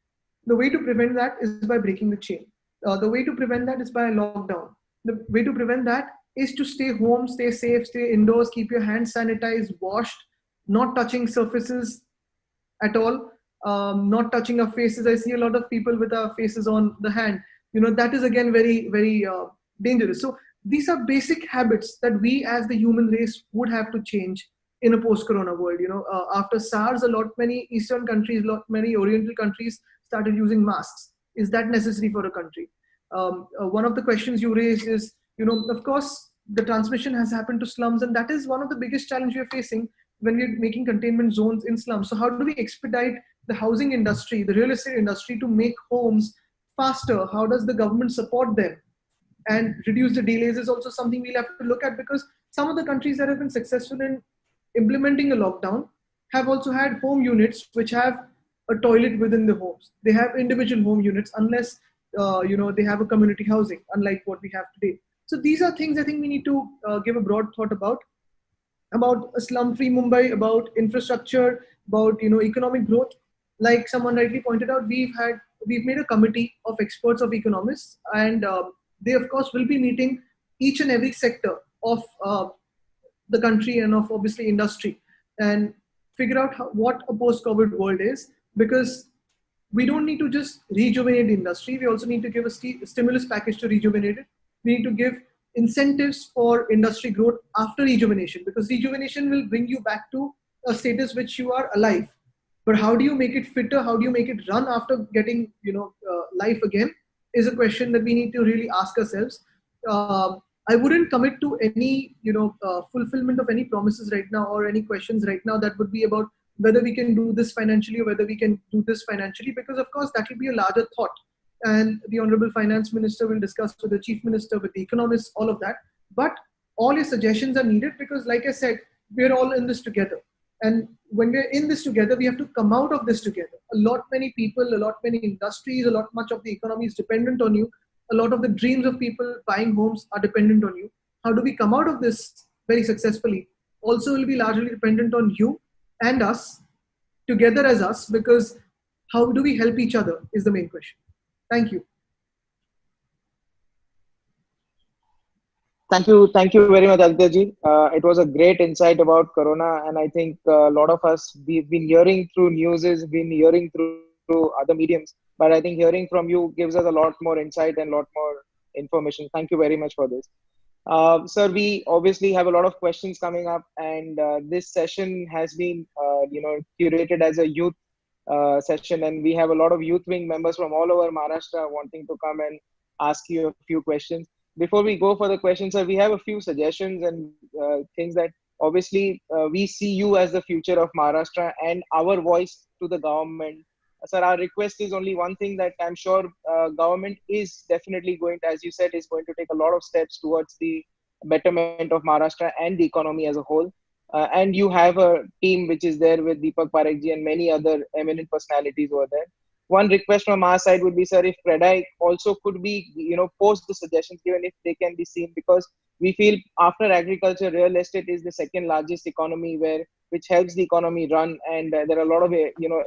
The way to prevent that is by breaking the chain. The way to prevent that is by a lockdown. The way to prevent that is to stay home, stay safe, stay indoors, keep your hands sanitized, washed, not touching surfaces at all, not touching our faces. I see a lot of people with our faces on the hand. That is again very, very dangerous. So these are basic habits that we as the human race would have to change in a post-corona world. After SARS, many Eastern countries, many Oriental countries started using masks. Is that necessary for a country? One of the questions you raised is, of course, the transmission has happened to slums, and that is one of the biggest challenges we are facing when we're making containment zones in slums. So how do we expedite the housing industry, the real estate industry, to make homes faster? How does the government support them and reduce the delays is also something we'll have to look at, because some of the countries that have been successful in implementing a lockdown have also had home units which have a toilet within the homes. They have individual home units unless they have a community housing, unlike what we have today. So these are things I think we need to give a broad thought about a slum-free Mumbai, about infrastructure, about economic growth. Like someone rightly pointed out, we've made a committee of experts, of economists, and they of course will be meeting each and every sector of the country and of obviously industry, and figure out what a post-COVID world is, because we don't need to just rejuvenate the industry. We also need to give a stimulus package to rejuvenate it. We need to give incentives for industry growth after rejuvenation, because rejuvenation will bring you back to a status which you are alive. But how do you make it fitter? How do you make it run after getting life again? Is a question that we need to really ask ourselves. I wouldn't commit to any fulfillment of any promises right now, or any questions right now that would be about whether we can do this financially or whether we can do this financially, because of course that will be a larger thought. And the Honorable Finance Minister will discuss with the Chief Minister, with the economists, all of that. But all your suggestions are needed, because like I said, we're all in this together. And when we're in this together, we have to come out of this together. Many people, many industries, much of the economy is dependent on you. A lot of the dreams of people buying homes are dependent on you. How do we come out of this very successfully? Also will be largely dependent on you and us, together as us, because how do we help each other is the main question. Thank you. Thank you very much, Aditya ji. It was a great insight about Corona, and I think a lot of us, we've been hearing through news, been hearing through other mediums, but I think hearing from you gives us a lot more insight and a lot more information. Thank you very much for this. Sir, we obviously have a lot of questions coming up, and this session has been, curated as a youth session, and we have a lot of youth wing members from all over Maharashtra wanting to come and ask you a few questions. Before we go for the questions, sir, we have a few suggestions and things that obviously we see you as the future of Maharashtra and our voice to the government. Sir, our request is only one thing, that I'm sure government is definitely going to, as you said, is going to take a lot of steps towards the betterment of Maharashtra and the economy as a whole. And you have a team which is there with Deepak Parekhji and many other eminent personalities over there. One request from our side would be, sir, if CREDAI also could be, post the suggestions given, if they can be seen, because we feel after agriculture, real estate is the second largest economy which helps the economy run, and there are a lot of,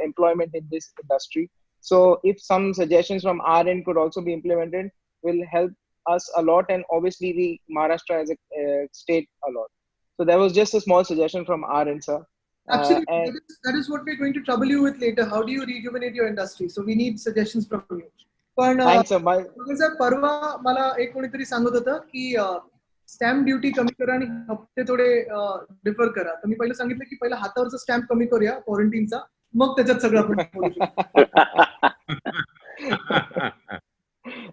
employment in this industry. So if some suggestions from our end could also be implemented, will help us a lot, and obviously the Maharashtra as a state a lot. So that was just a small suggestion from our end, sir. Absolutely. That is what we're going to trouble you with later. How do you rejuvenate your industry? So we need suggestions from you. पण परवा मला एक कोणीतरी सांगत होतं की stamp duty कमी करा आणि हप्ते थोडे डिफर करा. तर मी पहिलं सांगितलं की पहिला हातावरचा स्टॅम्प कमी करूया क्वारंटीनचा, मग त्याच्यात सगळं आपण बोलू शकतो.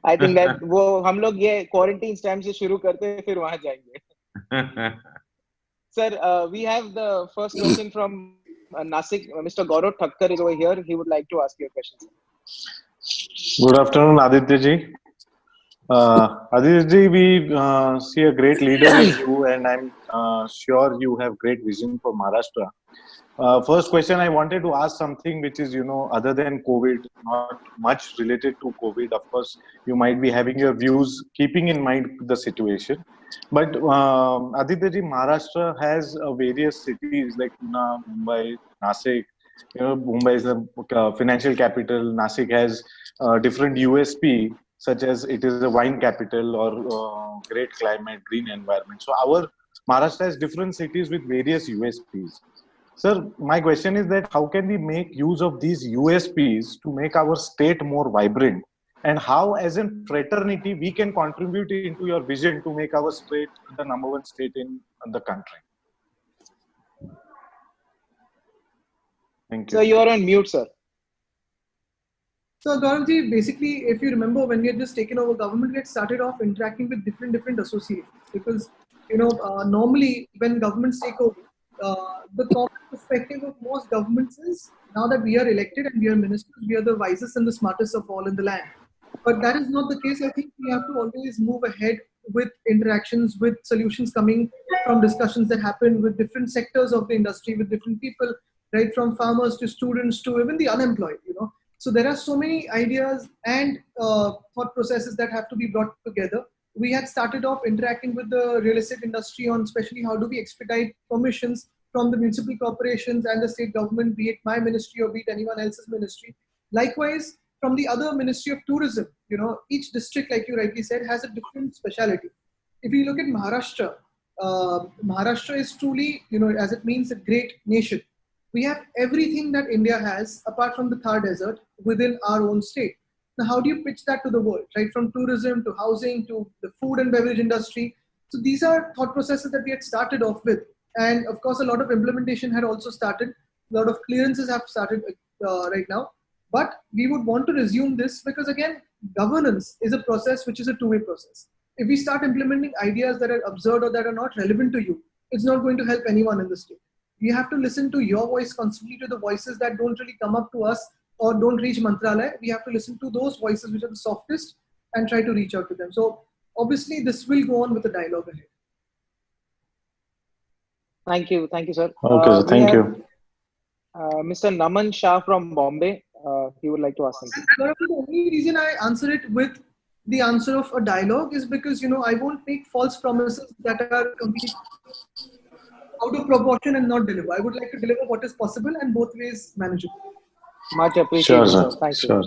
I think that वो हम लोग ये क्वारंटीन स्टैम्प से शुरू करते हैं, फिर वहां जाएंगे. Sir, we have the first question from Nasik, Mr. Gaurav Thakkar is over here. He would like to ask you a question. Good afternoon, Aditya ji. Aditya ji, we see a great leader in you, and I'm sure you have great vision for Maharashtra. First question, I wanted to ask something which is, other than COVID, not much related to COVID. Of course, you might be having your views, keeping in mind the situation. But Aditya ji, Maharashtra has various cities like Pune, Mumbai, Nasik. Mumbai is the financial capital. Nasik has different USP, such as it is a wine capital or great climate, green environment. So our Maharashtra has different cities with various USPs. Sir, my question is that how can we make use of these USPs to make our state more vibrant? And how, as a fraternity, we can contribute into your vision to make our state the number one state in the country? Thank you. So you are on mute, sir. So Gauravji, basically, if you remember, when we had just taken over government, we had started off interacting with different associations because, normally when governments take over, the common perspective of most governments is now that we are elected and we are ministers, we are the wisest and the smartest of all in the land. But that is not the case. I think we have to always move ahead with interactions, with solutions coming from discussions that happen with different sectors of the industry, with different people, right from farmers to students to even the unemployed, So there are so many ideas and thought processes that have to be brought together. We had started off interacting with the real estate industry on especially how do we expedite permissions from the municipal corporations and the state government, be it my ministry or be it anyone else's ministry. Likewise, from the other Ministry of Tourism, each district, like you rightly said, has a different speciality. If you look at Maharashtra, Maharashtra is truly, as it means, a great nation. We have everything that India has, apart from the Thar Desert, within our own state. Now, how do you pitch that to the world, right? From tourism to housing to the food and beverage industry. So these are thought processes that we had started off with. And of course, a lot of implementation had also started. A lot of clearances have started right now. But we would want to resume this because, again, governance is a process which is a two-way process. If we start implementing ideas that are absurd or that are not relevant to you, it's not going to help anyone in the state. You have to listen to your voice constantly, to the voices that don't really come up to us or don't reach Mantralaya. We have to listen to those voices which are the softest and try to reach out to them. So obviously this will go on with the dialogue ahead. Thank you, sir. Okay, thank you. Mr. Naman Shah from Bombay, he would like to ask something. The only reason I answer it with the answer of a dialogue is because, I won't make false promises that are completely out of proportion and not deliver. I would like to deliver what is possible and both ways manageable. Much appreciated. Sure, sir. Thank you. Sure.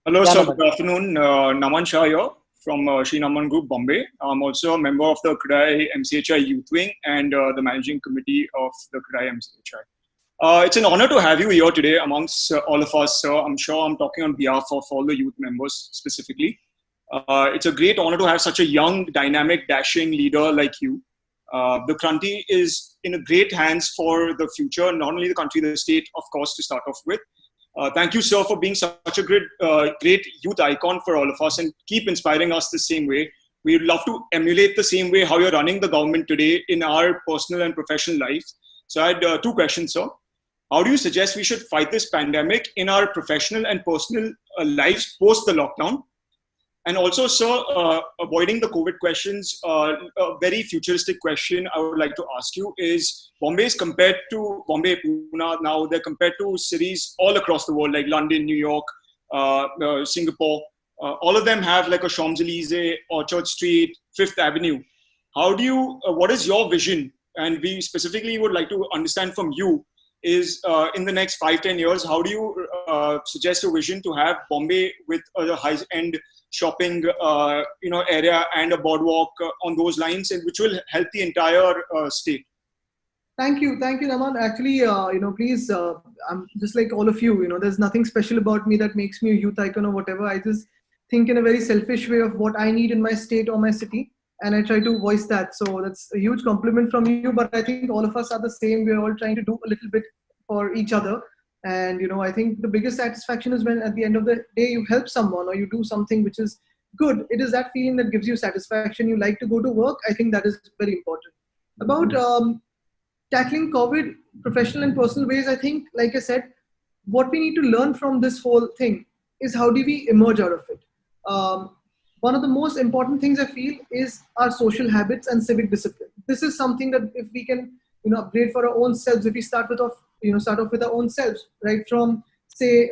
Hello, Yeah, sir. Naman. Good afternoon. Naman Shah here from Sri Naman Group, Bombay. I'm also a member of the CREDAI MCHI Youth Wing and the managing committee of the CREDAI MCHI. It's an honor to have you here today amongst all of us, sir. I'm sure I'm talking on behalf of all the youth members specifically. It's a great honor to have such a young, dynamic, dashing leader like you. The country is in a great hands for the future, not only the country, the state, of course, to start off with. Thank you, sir, for being such a great youth icon for all of us and keep inspiring us the same way. We'd love to emulate the same way how you're running the government today in our personal and professional lives. So I had two questions, sir. How do you suggest we should fight this pandemic in our professional and personal lives post the lockdown? And also, sir, avoiding the COVID questions, a very futuristic question I would like to ask you is, Bombay, Pune, now they're compared to cities all across the world, like London, New York, Singapore. All of them have like a Champs-Élysées, Orchard Street, Fifth Avenue. What is your vision? And we specifically would like to understand from you is in the next 5-10 years, how do you suggest a vision to have Bombay with a high-end shopping area and a boardwalk on those lines, and which will help the entire state? Thank you, Naman. Actually, please, I'm just like all of you. There's nothing special about me that makes me a youth icon or whatever. I just think in a very selfish way of what I need in my state or my city, and I try to voice that. So that's a huge compliment from you. But I think all of us are the same. We're all trying to do a little bit for each other. And, I think the biggest satisfaction is when at the end of the day, you help someone or you do something which is good. It is that feeling that gives you satisfaction. You like to go to work. I think that is very important. About tackling COVID, professional and personal ways, I think, like I said, what we need to learn from this whole thing is how do we emerge out of it. One of the most important things I feel is our social habits and civic discipline. This is something that if we can, upgrade for our own selves, if we start off with our own selves, right from say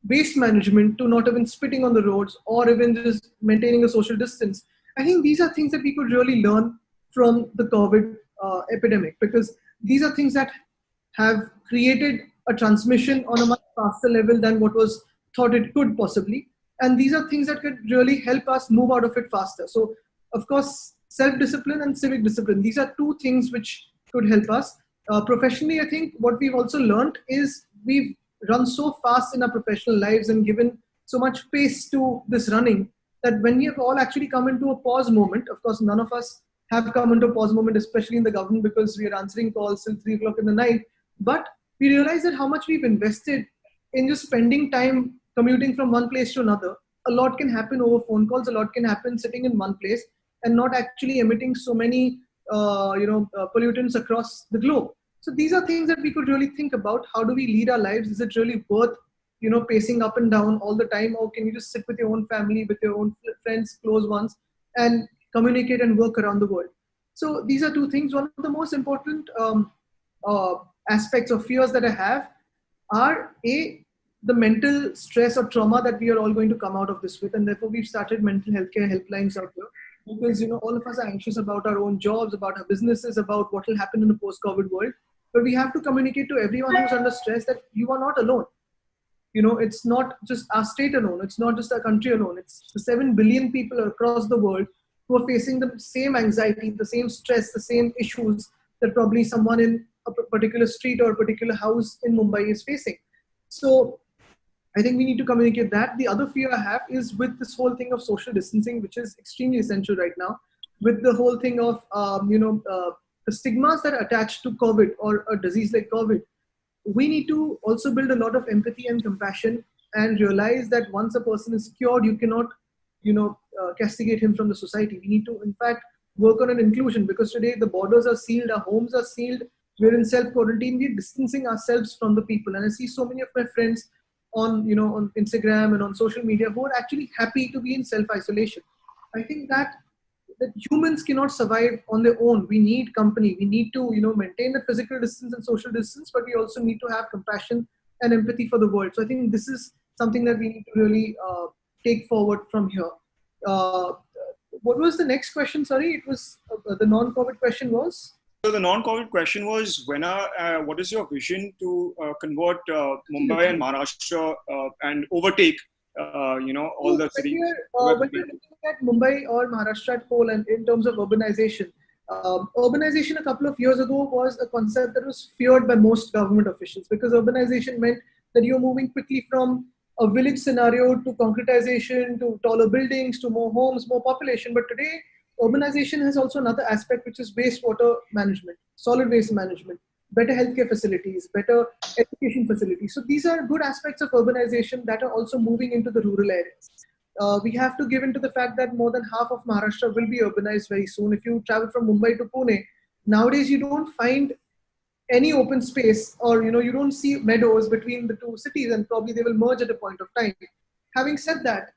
waste management to not even spitting on the roads or even just maintaining a social distance. I think these are things that we could really learn from the COVID epidemic, because these are things that have created a transmission on a much faster level than what was thought it could possibly. And these are things that could really help us move out of it faster. So, of course, self-discipline and civic discipline, these are two things which could help us. Professionally, I think what we've also learned is we've run so fast in our professional lives and given so much pace to this running that when we have all actually come into a pause moment, of course, none of us have come into a pause moment, especially in the government, because we are answering calls till 3 o'clock in the night. But we realize that how much we've invested in just spending time commuting from one place to another. A lot can happen over phone calls, a lot can happen sitting in one place and not actually emitting so many pollutants across the globe. So these are things that we could really think about. How do we lead our lives? Is it really worth, pacing up and down all the time? Or can you just sit with your own family, with your own friends, close ones, and communicate and work around the world? So these are two things. One of the most important aspects or fears that I have are the mental stress or trauma that we are all going to come out of this with. And therefore we've started mental health care helplines out here. Because, all of us are anxious about our own jobs, about our businesses, about what will happen in the post-COVID world. But we have to communicate to everyone who's under stress that you are not alone. It's not just our state alone. It's not just our country alone. It's the 7 billion people across the world who are facing the same anxiety, the same stress, the same issues that probably someone in a particular street or a particular house in Mumbai is facing. So I think we need to communicate that. The other fear I have is with this whole thing of social distancing, which is extremely essential right now, with the whole thing of, the stigmas that are attached to COVID or a disease like COVID. We need to also build a lot of empathy and compassion and realize that once a person is cured, you cannot, castigate him from the society. We need to, in fact, work on an inclusion, because today the borders are sealed, our homes are sealed, we're in self-quarantine, we're distancing ourselves from the people. And I see so many of my friends on Instagram and on social media who are actually happy to be in self-isolation. I think that humans cannot survive on their own. We need company. We need to maintain the physical distance and social distance, but we also need to have compassion and empathy for the world. So I think this is something that we need to really take forward from here. What was the next question? Sorry, it was the non-COVID question was? So the non-COVID question was, what is your vision to convert Mumbai and Maharashtra and overtake, all the cities? When we're looking at Mumbai or Maharashtra at whole, and in terms of urbanization, urbanization a couple of years ago was a concept that was feared by most government officials, because urbanization meant that you're moving quickly from a village scenario to concretization, to taller buildings, to more homes, more population. But today, urbanization has also another aspect, which is wastewater management, solid waste management, better healthcare facilities, better education facilities. So these are good aspects of urbanization that are also moving into the rural areas. We have to give into the fact that more than half of Maharashtra will be urbanized very soon. If you travel from Mumbai to Pune, nowadays you don't find any open space, or you don't see meadows between the two cities, and probably they will merge at a point of time. Having said that,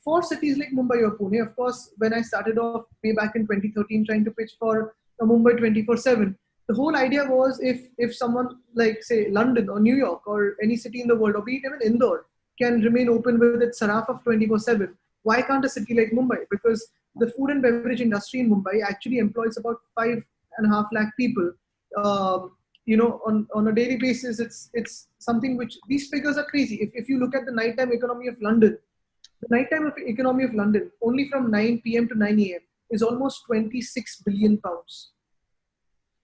for cities like Mumbai or Pune, of course, when I started off way back in 2013 trying to pitch for a Mumbai 24/7, the whole idea was if someone like, say, London or New York or any city in the world, or be it even Indore, can remain open with its saraf of 24/7, why can't a city like Mumbai? Because the food and beverage industry in Mumbai actually employs about 5.5 lakh people. On a daily basis, it's something which, these figures are crazy. If you look at the nighttime economy of London, the nighttime economy of London, only from 9 p.m. to 9 a.m. is almost 26 billion pounds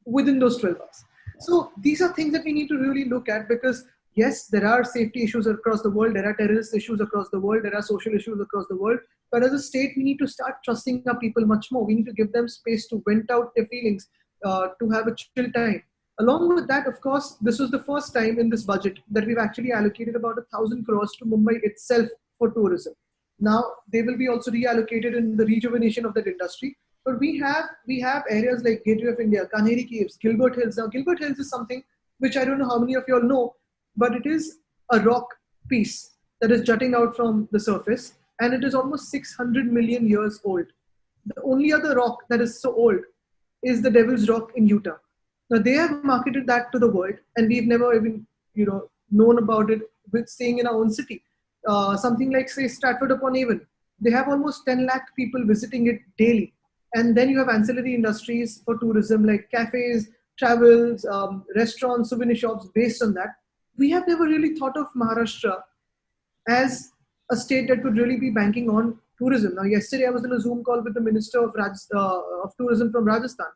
within those 12 hours. So these are things that we need to really look at, because yes, there are safety issues across the world, there are terrorist issues across the world, there are social issues across the world. But as a state, we need to start trusting our people much more. We need to give them space to vent out their feelings, to have a chill time. Along with that, of course, this was the first time in this budget that we've actually allocated about 1,000 crores to Mumbai itself for tourism. Now, they will be also reallocated in the rejuvenation of that industry. But we have areas like Gateway of India, Kanheri Caves, Gilbert Hills. Now, Gilbert Hills is something which I don't know how many of you all know, but it is a rock piece that is jutting out from the surface, and it is almost 600 million years old. The only other rock that is so old is the Devil's Rock in Utah. Now, they have marketed that to the world, and we've never even known about it with staying in our own city. Something like, say, Stratford-upon-Avon, they have almost 10 lakh people visiting it daily. And then you have ancillary industries for tourism like cafes, travels, restaurants, souvenir shops based on that. We have never really thought of Maharashtra as a state that could really be banking on tourism. Now, yesterday I was in a Zoom call with the Minister of Tourism from Rajasthan.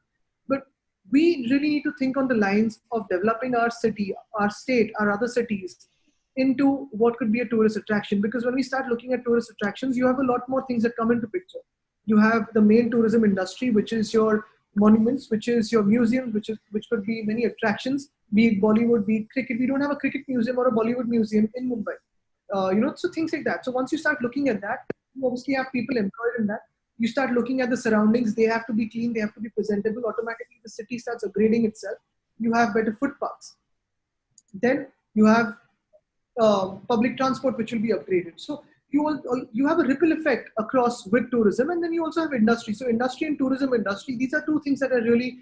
But we really need to think on the lines of developing our city, our state, our other cities into what could be a tourist attraction. Because when we start looking at tourist attractions, you have a lot more things that come into picture. You have the main tourism industry, which is your monuments, which is your museum, which could be many attractions, be it Bollywood, be it cricket. We don't have a cricket museum or a Bollywood museum in Mumbai. So things like that. So once you start looking at that, you obviously have people employed in that. You start looking at the surroundings. They have to be clean. They have to be presentable. Automatically, the city starts upgrading itself. You have better footpaths. Then you have public transport, which will be upgraded. So you have a ripple effect across with tourism, and then you also have industry. So industry and tourism industry, these are two things that I really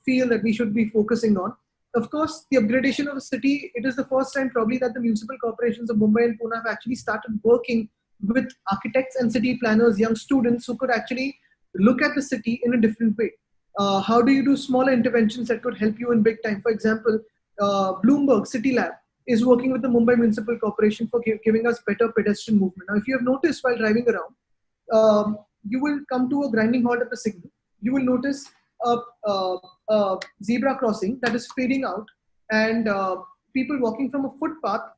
feel that we should be focusing on. Of course, the upgradation of a city, it is the first time probably that the municipal corporations of Mumbai and Pune have actually started working with architects and city planners, young students who could actually look at the city in a different way. How do you do smaller interventions that could help you in big time? For example, Bloomberg City Lab is working with the Mumbai Municipal Corporation for giving us better pedestrian movement. Now, if you have noticed while driving around, you will come to a grinding halt at the signal. You will notice a zebra crossing that is fading out, and people walking from a footpath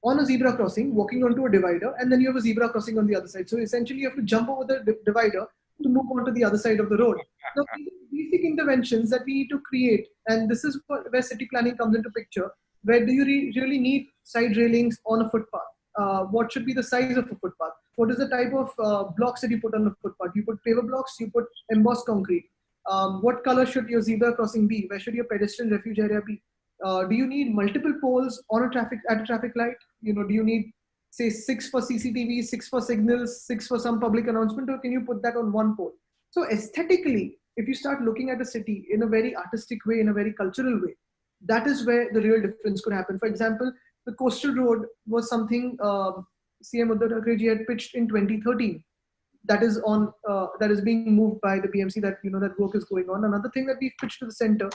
on a zebra crossing, walking onto a divider, and then you have a zebra crossing on the other side. So essentially, you have to jump over the divider to move on to the other side of the road. Now, basic interventions that we need to create, and this is where city planning comes into picture. Where do you really need side railings on a footpath? What should be the size of a footpath? What is the type of blocks that you put on the footpath? You put paver blocks, you put embossed concrete. What color should your zebra crossing be? Where should your pedestrian refuge area be? Do you need multiple poles on a traffic light? Do you need, say, 6 for CCTV, 6 for signals, 6 for some public announcement, or can you put that on one pole? So aesthetically, if you start looking at a city in a very artistic way, in a very cultural way, that is where the real difference could happen. For example, the coastal road was something CM Uddhav Thackeray had pitched in 2013. That is being moved by the BMC. That work is going on. Another thing that we've pitched to the center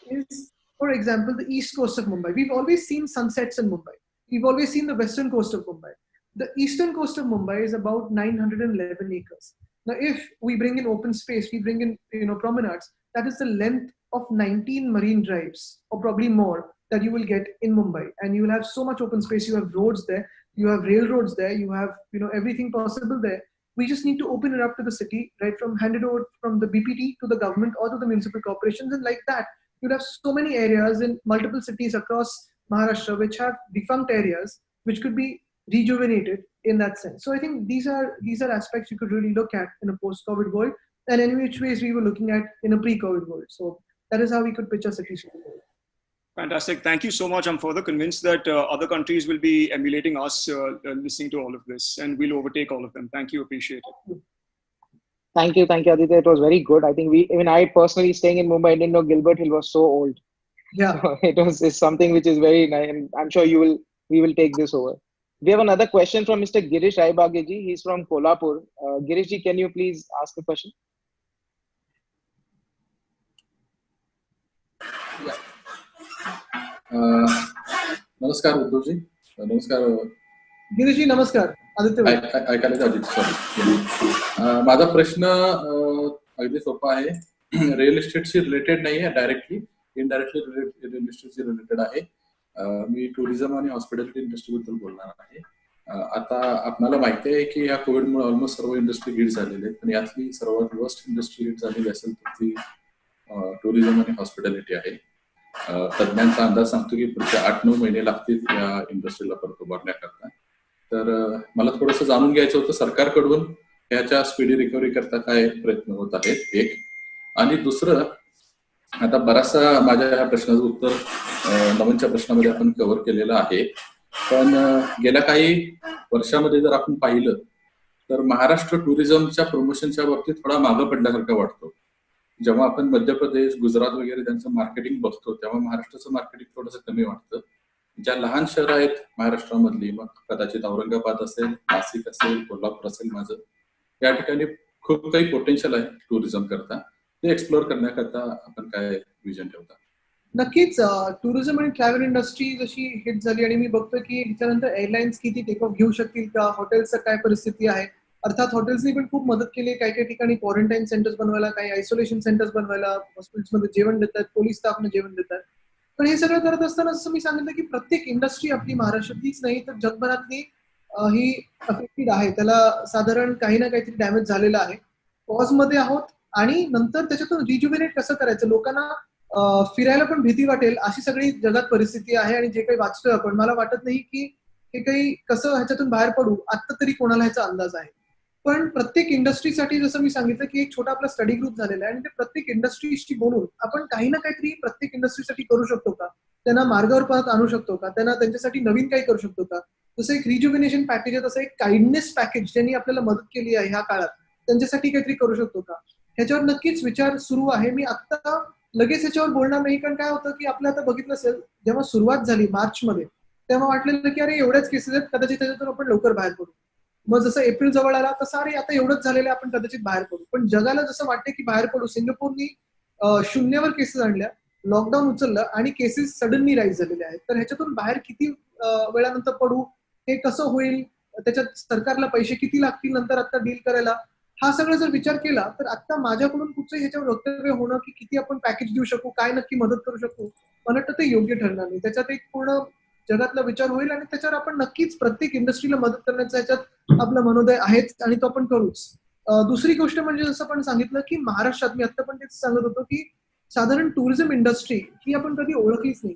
is, for example, the east coast of Mumbai. We've always seen sunsets in Mumbai. We've always seen the western coast of Mumbai. The eastern coast of Mumbai is about 911 acres. Now, if we bring in open space, we bring in promenades, that is the length of 19 marine drives, or probably more, that you will get in Mumbai. And you will have so much open space. You have roads there, you have railroads there, you have everything possible there. We just need to open it up to the city, right? Hand it over from the BPT to the government or to the municipal corporations, and like that, you'll have so many areas in multiple cities across Maharashtra which have defunct areas which could be rejuvenated in that sense. So I think these are aspects you could really look at in a post-COVID world, and in which ways we were looking at in a pre-COVID world. So that is how we could pitch our cities to the world. Fantastic. Thank you so much. I'm further convinced that other countries will be emulating us listening to all of this, and we'll overtake all of them. Thank you. Appreciate it. Thank you, Aditya. It was very good. I think I personally, staying in Mumbai, I didn't know Gilbert Hill was so old. Yeah. So it's something which is very nice, and I'm sure we will take this over. We have another question from Mr. Girish Raibageji. He's from Kolhapur. Girishji, can you please ask the question? नमस्कार उद्धवजी. नमस्कार गिरीशजी. नमस्कार आदित्य. ऐकायला Ajit sorry. माझा प्रश्न अगदी सोपा आहे. Real इस्टेटशी related नाही आहे, डायरेक्टली इनडायरेक्टली रिअल इस्टेटशी रिलेटेड आहे. मी टुरिझम आणि हॉस्पिटॅलिटी इंडस्ट्री बद्दल बोलणार आहे. आता आपल्याला माहिती आहे की ह्या कोविडमुळे ऑलमोस्ट सर्व इंडस्ट्री हिट झालेले आहेत, पण यातली सर्वात वर्स्ट इंडस्ट्री हिट झालेली असेल तर ती टुरिझम आणि हॉस्पिटॅलिटी आहे. तज्ञांचा अंदाज सांगतो की पुढचे 8-9 महिने लागतील या इंडस्ट्रीला परत उभारण्याकरता. तर मला थोडंसं जाणून घ्यायचं होतं सरकारकडून ह्याच्या स्पीडी रिकव्हरी करता काय प्रयत्न होत आहेत एक. आणि दुसरं, आता बराचसा माझ्या ह्या प्रश्नाचं उत्तर नमनच्या प्रश्नामध्ये आपण कव्हर केलेलं आहे, पण गेल्या काही वर्षामध्ये जर आपण पाहिलं तर महाराष्ट्र टुरिझमच्या प्रमोशनच्या बाबतीत थोडा मागं पडल्यासारखं वाटतो. जेव्हा आपण मध्य प्रदेश, गुजरात वगैरे त्यांचं मार्केटिंग बघतो तेव्हा महाराष्ट्राचं मार्केटिंग थोडंसं कमी वाटतं. ज्या लहान शहरं आहेत महाराष्ट्रामधली, मग कदाचित औरंगाबाद असेल, नाशिक असेल, कोल्हापूर असेल, माझं या ठिकाणी खूप काही पोटेन्शियल आहे टुरिझम करता. ते एक्सप्लोअर करण्याकरता आपण काय विजन ठेवता? नक्कीच टुरिझम आणि ट्रॅव्हल इंडस्ट्री जशी हिट झाली आणि मी बघतो की त्याच्यानंतर एअरलाईन्स किती टेक ऑफ घेऊ शकतील का, हॉटेल्सचं काय परिस्थिती आहे. अर्थात हॉटेल्सनी पण खूप मदत केली, काही काही ठिकाणी क्वारंटाईन सेंटर्स बनवायला, काही आयसोलेशन सेंटर्स बनवायला, हॉस्पिटल्समध्ये जेवण देतात, पोलीस स्टाफने जेवण देतात. पण हे सगळं करत असताना जसं मी सांगितलं की प्रत्येक इंडस्ट्री आपली महाराष्ट्रातलीच नाही तर जगभरातली ही अफेक्टेड आहे. त्याला साधारण काही ना काहीतरी डॅमेज झालेलं आहे. पॉजमध्ये आहोत आणि नंतर त्याच्यातून रिज्युव्हिनेट कसं करायचं, लोकांना फिरायला पण भीती वाटेल अशी सगळी जगात परिस्थिती आहे. आणि जे काही वाचतोय आपण, मला वाटत नाही की हे काही कसं ह्याच्यातून बाहेर पडू आता तरी कोणाला ह्याचा अंदाज आहे. पण प्रत्येक इंडस्ट्रीसाठी जसं मी सांगितलं की एक छोटा आपला स्टडी ग्रुप झालेला आहे आणि ते प्रत्येक इंडस्ट्रीशी बोलून आपण काही ना काहीतरी प्रत्येक इंडस्ट्रीसाठी करू शकतो का, त्यांना मार्गावर परत आणू शकतो का, त्यांना त्यांच्यासाठी नवीन काही करू शकतो का. जसं एक रिज्युव्हिनेशन पॅकेज आहे तसं एक काइंडनेस पॅकेज ज्यांनी आपल्याला मदत केली आहे ह्या काळात, त्यांच्यासाठी काहीतरी करू शकतो का, ह्याच्यावर नक्कीच विचार सुरू आहे. मी आता लगेच ह्याच्यावर बोलणार नाही, कारण काय होतं की आपलं आता बघितलं असेल जेव्हा सुरुवात झाली मार्चमध्ये तेव्हा वाटलेलं की अरे एवढ्याच केसेस आहेत, कदाचित त्याच्यातून आपण लवकर बाहेर पडू. मग जसं एप्रिल जवळ आला तसं अरे आता एवढंच झालेलं आपण कदाचित बाहेर पडू. पण जगाला जसं वाटतं की बाहेर पडू, सिंगापूरनी शून्यावर केसेस आणल्या, लॉकडाऊन उचललं आणि केसेस सडनली राईज झालेले आहेत. तर ह्याच्यातून बाहेर किती वेळानंतर पडू, हे कसं होईल, त्याच्यात सरकारला पैसे किती लागतील नंतर आता डील करायला, हा सगळा जर विचार केला तर आता माझ्याकडून कुठचंही ह्याच्यावर वक्तव्य होणं की किती आपण पॅकेज देऊ शकू, काय नक्की मदत करू शकू, मला वाटतं ते योग्य ठरणार नाही. त्याच्यात एक पूर्ण जगातला विचार होईल आणि त्याच्यावर आपण नक्कीच प्रत्येक इंडस्ट्रीला मदत करण्याचा ह्याच्यात आपला मनोदय आहेच आणि तो आपण करूच. दुसरी गोष्ट म्हणजे जसं आपण सांगितलं की महाराष्ट्रात, मी आता पण तेच सांगत होतो की साधारण टुरिझम इंडस्ट्री ही आपण कधी ओळखलीच नाही.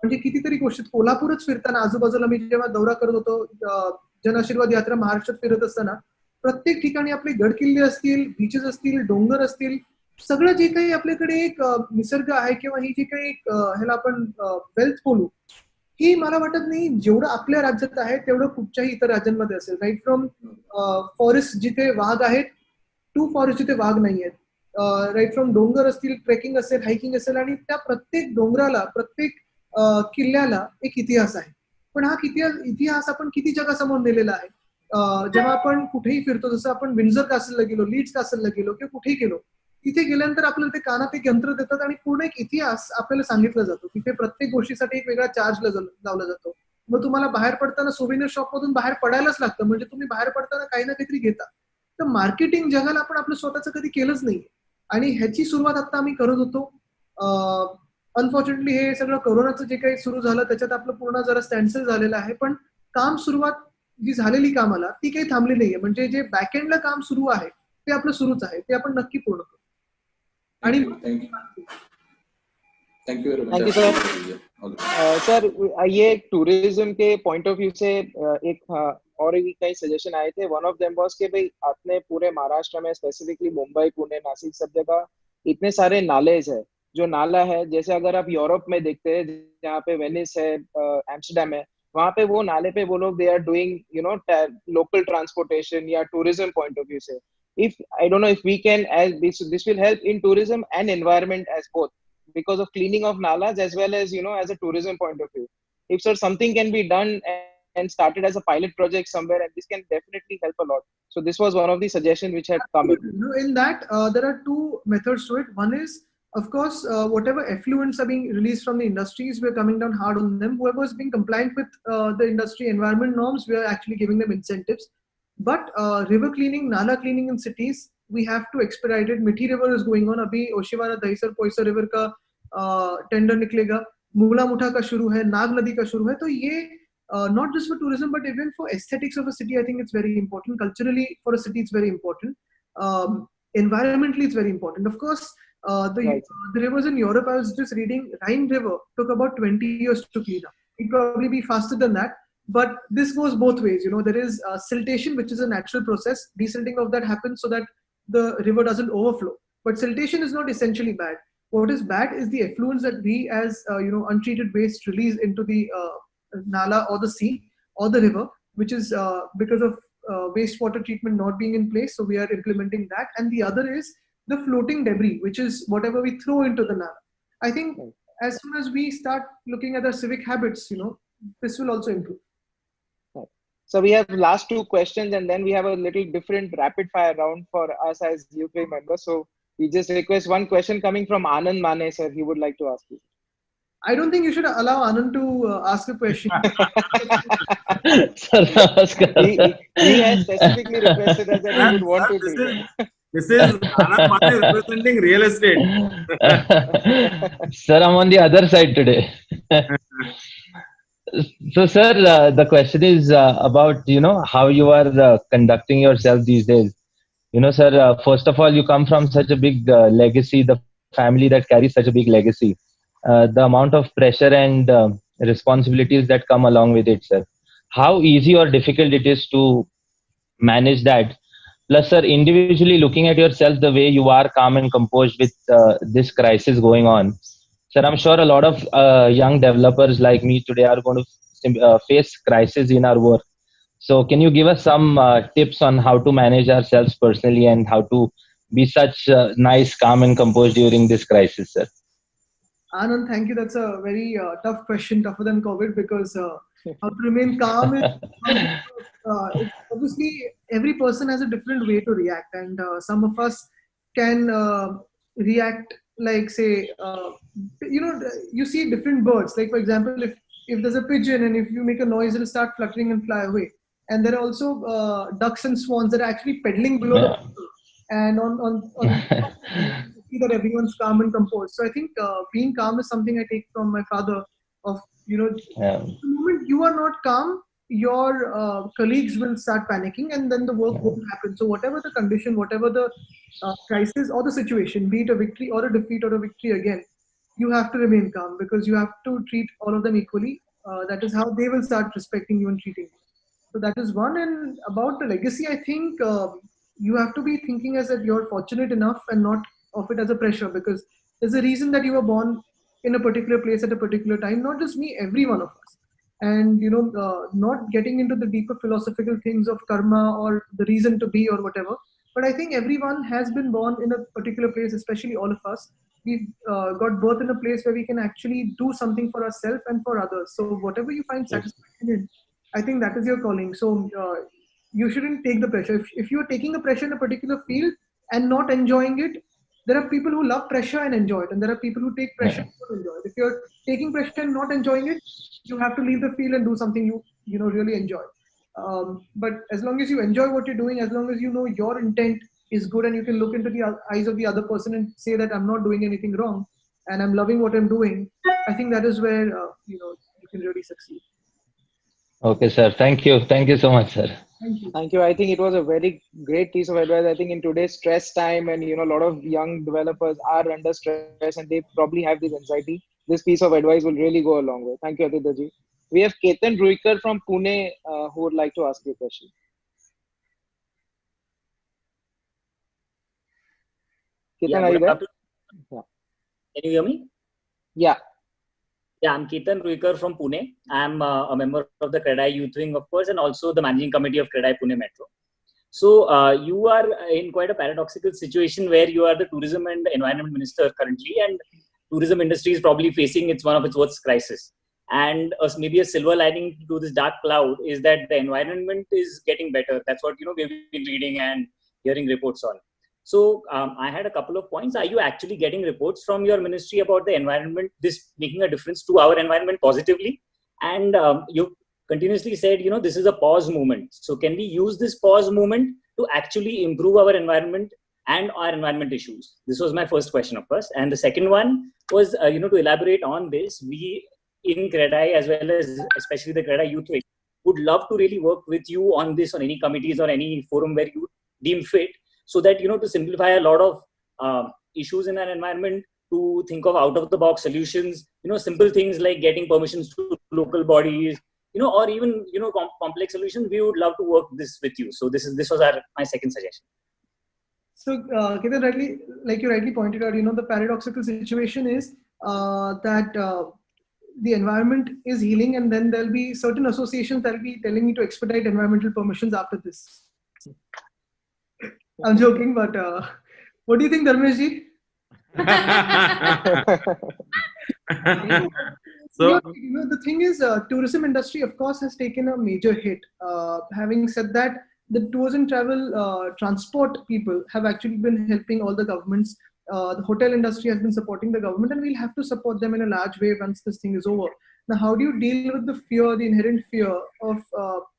म्हणजे कितीतरी गोष्टी, कोल्हापूरच फिरताना आजूबाजूला मी जेव्हा दौरा करत होतो, जनआशीर्वाद यात्रा महाराष्ट्रात फिरत असताना प्रत्येक ठिकाणी आपले गडकिल्ले असतील, बीचेस असतील, डोंगर असतील, सगळं जे काही आपल्याकडे एक निसर्ग आहे किंवा ही जी काही ह्याला आपण वेल्थ बोलू, ही मला वाटत नाही जेवढं आपल्या राज्यात आहे तेवढं कुठच्याही इतर राज्यांमध्ये असेल. राईट फ्रॉम फॉरेस्ट जिथे वाघ आहेत टू फॉरेस्ट जिथे वाघ नाही आहेत, राईट फ्रॉम डोंगर असतील, ट्रेकिंग असेल, हायकिंग असेल, आणि त्या प्रत्येक डोंगराला, प्रत्येक किल्ल्याला एक इतिहास आहे. पण हा इतिहास आपण किती जगासमोर नेलेला आहे. जेव्हा आपण कुठेही फिरतो, जसं आपण विंडझर कासलला गेलो, लीड्स कासलला गेलो किंवा कुठेही गेलो, तिथे गेल्यानंतर आपल्याला ते कानात एक यंत्र देतात आणि पूर्ण एक इतिहास आपल्याला सांगितला जातो. तिथे प्रत्येक गोष्टीसाठी एक वेगळा चार्ज लावला जातो. मग तुम्हाला बाहेर पडताना सोव्हिनियर शॉप मधून बाहेर पडायलाच लागतं, म्हणजे तुम्ही बाहेर पडताना काही ना काहीतरी घेता. तर मार्केटिंग जगाला आपण आपलं स्वतःचं कधी केलंच नाही आणि ह्याची सुरुवात आता आम्ही करत होतो. अनफॉर्च्युनेटली हे सगळं कोरोनाचं जे काही सुरू झालं त्याच्यात आपलं पूर्ण जरा स्टँडस्टिल झालेलं आहे. पण सुरुवात जी झालेली कामाला ती काही थांबली नाहीये. म्हणजे जे बॅकएंडला काम सुरू आहे ते आपलं सुरूच आहे, ते आपण नक्की पूर्ण करू. आणि thank you thank you sir. ये टूरिज्म के पॉइंट ऑफ व्यू से एक और भी कई सजेशन आए थे. वन ऑफ देम वाज कि भाई आपने पूरे महाराष्ट्र में स्पेसिफिकली मुंबई, पुणे, नासिक सब जगह इतने सारे नालेज है. जो नाला है, जैसे अगर आप यूरोप में देखते हैं जहाँ पे वेनिस है, एम्स्टर्डम है, वहाँ पे वो नाले पे वो लोग they are doing local transportation या टूरिज्म पॉइंट ऑफ व्यू से. If I don't know if we can, as this will help in tourism and environment as both, because of cleaning of nalas as well as as a tourism point of view. If sir something can be done and started as a pilot project somewhere, and this can definitely help a lot. So this was one of the suggestions which had come in. In that there are two methods to it. One is, of course, whatever effluents are being released from the industries, we're coming down hard on them. Whoever is being compliant with the industry environment norms, we are actually giving them incentives. But river cleaning, nala cleaning in cities, we have to expedite it. Mithi river is going on. Abhi Oshiwara, Dahisar, Poisar river का tender निकलेगा. मूला मुठा का शुरू है, नाग नदी का शुरू है. तो ये not just for tourism but even for aesthetics of a city, I think it's very important. Culturally for a city it's very important. Environmentally it's very important. Of course, the rivers in Europe, I was just reading, Rhine river took about 20 years to clean up. It probably be faster than that. But this goes both ways. There is siltation, which is a natural process. Desilting of that happens so that the river doesn't overflow. But siltation is not essentially bad. What is bad is the effluents that we as untreated waste release into the nala or the sea or the river, which is because of wastewater treatment not being in place. So we are implementing that. And the other is the floating debris, which is whatever we throw into the nala. I think as soon as we start looking at our civic habits, this will also improve. So we have last two questions, and then we have a little different rapid fire round for us as UK members. So we just request one question coming from Anand Mane, sir. He would like to ask you. I don't think you should allow Anand to ask a question. Sir, namaskar. He has specifically requested us that he would want to do that. This is Anand Mane representing real estate. Sir, I'm on the other side today. So, sir, the question is about, how you are conducting yourself these days. Sir, first of all, you come from such a big legacy, the family that carries such a big legacy. The amount of pressure and responsibilities that come along with it, sir. How easy or difficult it is to manage that. Plus, sir, individually looking at yourself the way you are calm and composed with this crisis going on. Sir, I'm sure a lot of young developers like me today are going to face crisis in our work. So can you give us some tips on how to manage ourselves personally and how to be such nice, calm and composed during this crisis, sir? Anand, thank you. That's a very tough question, tougher than COVID, because how to remain calm is obviously every person has a different way to react, and some of us can react like, say, you see different birds. Like, for example, if there's a pigeon and if you make a noise, it'll start fluttering and fly away. And there are also ducks and swans that are actually pedaling below the people. And on see that everyone's calm and composed. So I think being calm is something I take from my father. The moment you are not calm, your colleagues will start panicking, and then the work won't happen. So whatever the condition, whatever the crisis or the situation, be it a victory or a defeat or a victory again, you have to remain calm, because you have to treat all of them equally. That is how they will start respecting you and treating you. So that is one. And about the legacy, I think you have to be thinking as that you're fortunate enough and not of it as a pressure, because there's a reason that you were born in a particular place at a particular time. Not just me, every one of us. And not getting into the deeper philosophical things of karma or the reason to be or whatever. But I think everyone has been born in a particular place, especially all of us. We've got birth in a place where we can actually do something for ourselves and for others. So whatever you find satisfaction in, I think that is your calling. So you shouldn't take the pressure. If you're taking a pressure in a particular field and not enjoying it, there are people who love pressure and enjoy it, and there are people who take pressure and not enjoy it. If you're taking pressure and not enjoying it, you have to leave the field and do something you really enjoy. But as long as you enjoy what you're doing, as long as you know your intent is good, and you can look into the eyes of the other person and say that I'm not doing anything wrong and I'm loving what I'm doing, I think that is where you can really succeed. Okay, sir. Thank you. Thank you so much, sir. Thank you. Thank you. I think it was a very great piece of advice. I think in today's stress time, and a lot of young developers are under stress and they probably have this anxiety, this piece of advice will really go a long way. Thank you, Aditya ji. We have Ketan Ruikar from Pune who would like to ask you a question. Ketan, are you there? Yeah. Can you hear me? Yeah. Yeah, I'm Ketan Ruikar from Pune. I'm a member of the CREDAI Youth Wing, of course, and also the managing committee of CREDAI Pune Metro. So you are in quite a paradoxical situation where you are the tourism and environment minister currently, and tourism industry is probably facing one of its worst crisis. And maybe a silver lining to this dark cloud is that the environment is getting better. That's what we've been reading and hearing reports on. So I had a couple of points. Are you actually getting reports from your ministry about the environment, this making a difference to our environment positively? And you continuously said, this is a pause movement. So can we use this pause movement to actually improve our environment and our environment issues? This was my first question, of course. And the second one was, to elaborate on this, we in CREDAI, as well as especially the CREDAI Youth Wing, would love to really work with you on this, on any committees or any forum where you deem fit, so that, to simplify a lot of issues in our environment, to think of out-of-the-box solutions, simple things like getting permissions to local bodies, or even, complex solutions, we would love to work this with you. So this was my second suggestion. So, Ketan, like you rightly pointed out, the paradoxical situation is that the environment is healing, and then there'll be certain associations that will be telling me to expedite environmental permissions after this. I'm joking, but what do you think, Dharmeshji? So, the thing is, tourism industry, of course, has taken a major hit. Having said that, the tours and travel transport people have actually been helping all the governments. The hotel industry has been supporting the government, and we'll have to support them in a large way once this thing is over. Now, how do you deal with the inherent fear of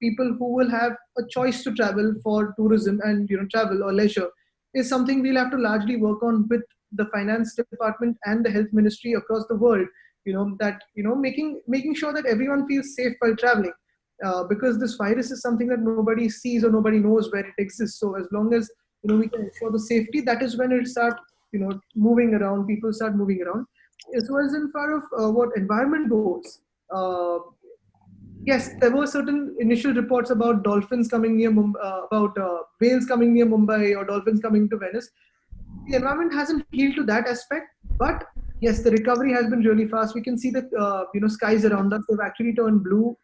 people who will have a choice to travel for tourism and travel or leisure? Is something we'll have to largely work on with the finance department and the health ministry across the world. Making sure that everyone feels safe while traveling. Because this virus is something that nobody sees or nobody knows where it exists. So as long as we can ensure the safety, that is when it'll start moving around. People start moving around. As well as in far of what environment goes, yes, there were certain initial reports about dolphins coming near about whales coming near Mumbai or dolphins coming to Venice. The environment hasn't healed to that aspect, but yes, the recovery has been really fast. We can see that skies around us have actually turned blue.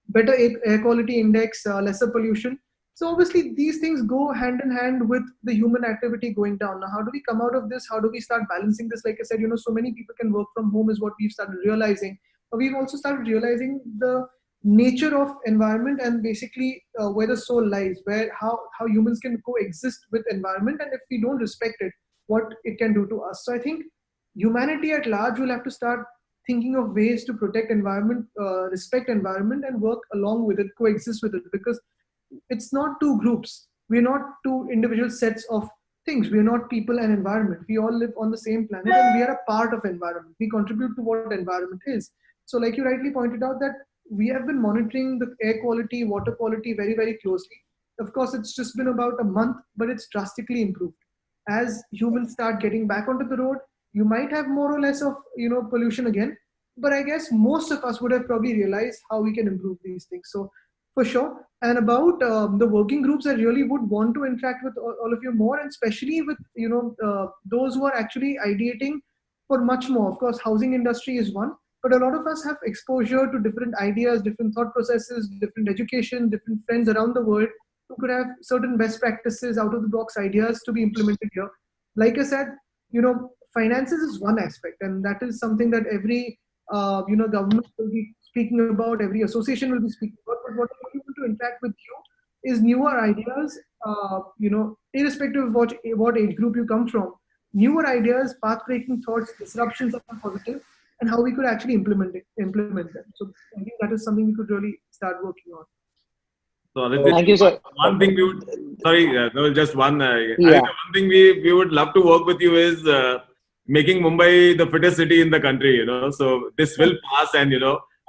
Better air quality index, lesser pollution. So obviously these things go hand in hand with the human activity going down. Now, how do we come out of this? How do we start balancing this? Like I said, so many people can work from home is what we've started realizing. But we've also started realizing the nature of environment and basically where the soul lies, how humans can coexist with environment, and if we don't respect it, what it can do to us. So I think humanity at large will have to start thinking of ways to protect environment, respect environment, and work along with it, coexist with it, because it's not two groups. We're not two individual sets of things. We're not people and environment. We all live on the same planet, and we are a part of environment. We contribute to what environment is. So like you rightly pointed out, that we have been monitoring the air quality, water quality very, very closely. Of course, it's just been about a month, but it's drastically improved. As humans start getting back onto the road, you might have more or less of pollution again, but I guess most of us would have probably realized how we can improve these things. So for sure. And about the working groups, I really would want to interact with all of you more, and especially with those who are actually ideating for much more. Of course, housing industry is one, but a lot of us have exposure to different ideas, different thought processes, different education, different friends around the world who could have certain best practices, out of the box ideas to be implemented here. Like I said, finances is one aspect, and that is something that every government will be speaking about, every association will be speaking about. But what I want to interact with you is newer ideas, irrespective of what age group you come from, newer ideas, path-breaking thoughts, disruptions that are positive, and how we could actually implement them. So I think that is something we could really start working on. So thank you, sir. One thing we would, just one. I think one thing we would love to work with you is making Mumbai the fittest city in the country. So this will pass, and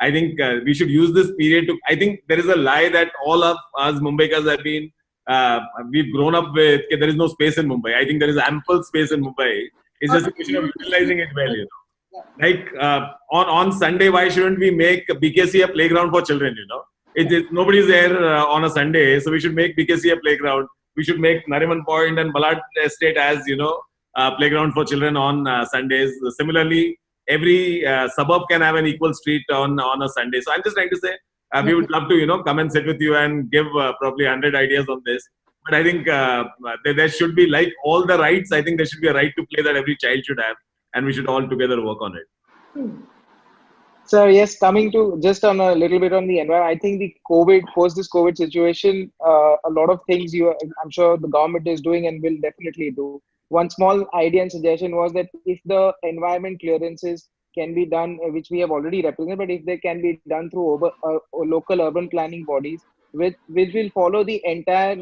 I think we should use this period to. I think there is a lie that all of us Mumbaikas have been. We've grown up with. There is no space in Mumbai. I think there is ample space in Mumbai. It's just a question of utilizing it well. Like on Sunday, why shouldn't we make BKC a playground for children? Nobody's there on a Sunday, so we should make BKC a playground. We should make Nariman Point and Ballard Estate as playground for children on Sundays. Similarly, every suburb can have an equal street on a Sunday. So I'm just trying to say we would love to come and sit with you and give probably 100 ideas on this. But I think there should be, like all the rights, I think there should be a right to play that every child should have, and we should all together work on it. So yes, coming to just on a little bit on the environment, I think the post this COVID situation, a lot of things I'm sure the government is doing and will definitely do. One small idea and suggestion was that if the environment clearances can be done, which we have already represented, but if they can be done through local urban planning bodies, which will follow the entire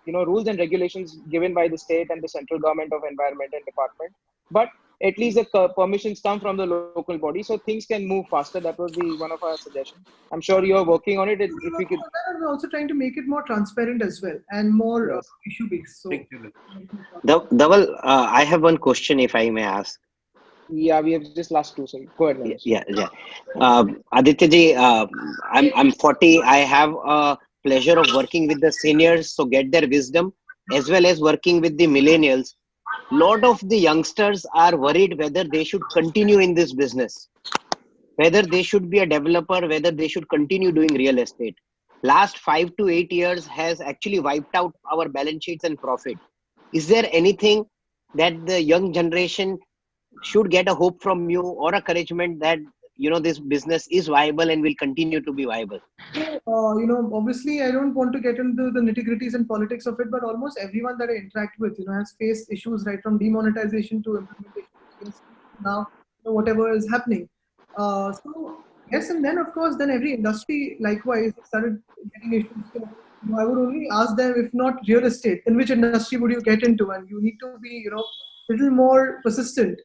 rules and regulations given by the state and the central government of environment and department, but at least the permissions come from the local body, so things can move faster. That was one of our suggestions. I'm sure you are working on it. If we could, we're also trying to make it more transparent as well and more issue based. So, Dhaval, I have one question, if I may ask. Yeah, we have just last two. Sorry, go ahead, Manish. Yeah. Aditya ji, I'm 40. I have a pleasure of working with the seniors, so get their wisdom, as well as working with the millennials. Lot of the youngsters are worried whether they should continue in this business, whether they should be a developer, whether they should continue doing real estate. Last 5 to 8 years has actually wiped out our balance sheets and profit. Is there anything that the young generation should get a hope from you or encouragement that this business is viable and will continue to be viable? Obviously, I don't want to get into the nitty-gritties and politics of it, but almost everyone that I interact with, has faced issues right from demonetization to implementation. Now, whatever is happening. So yes, and then of course, then every industry likewise started getting issues. So, I would only ask them, if not real estate, in which industry would you get into? And you need to be, little more persistent.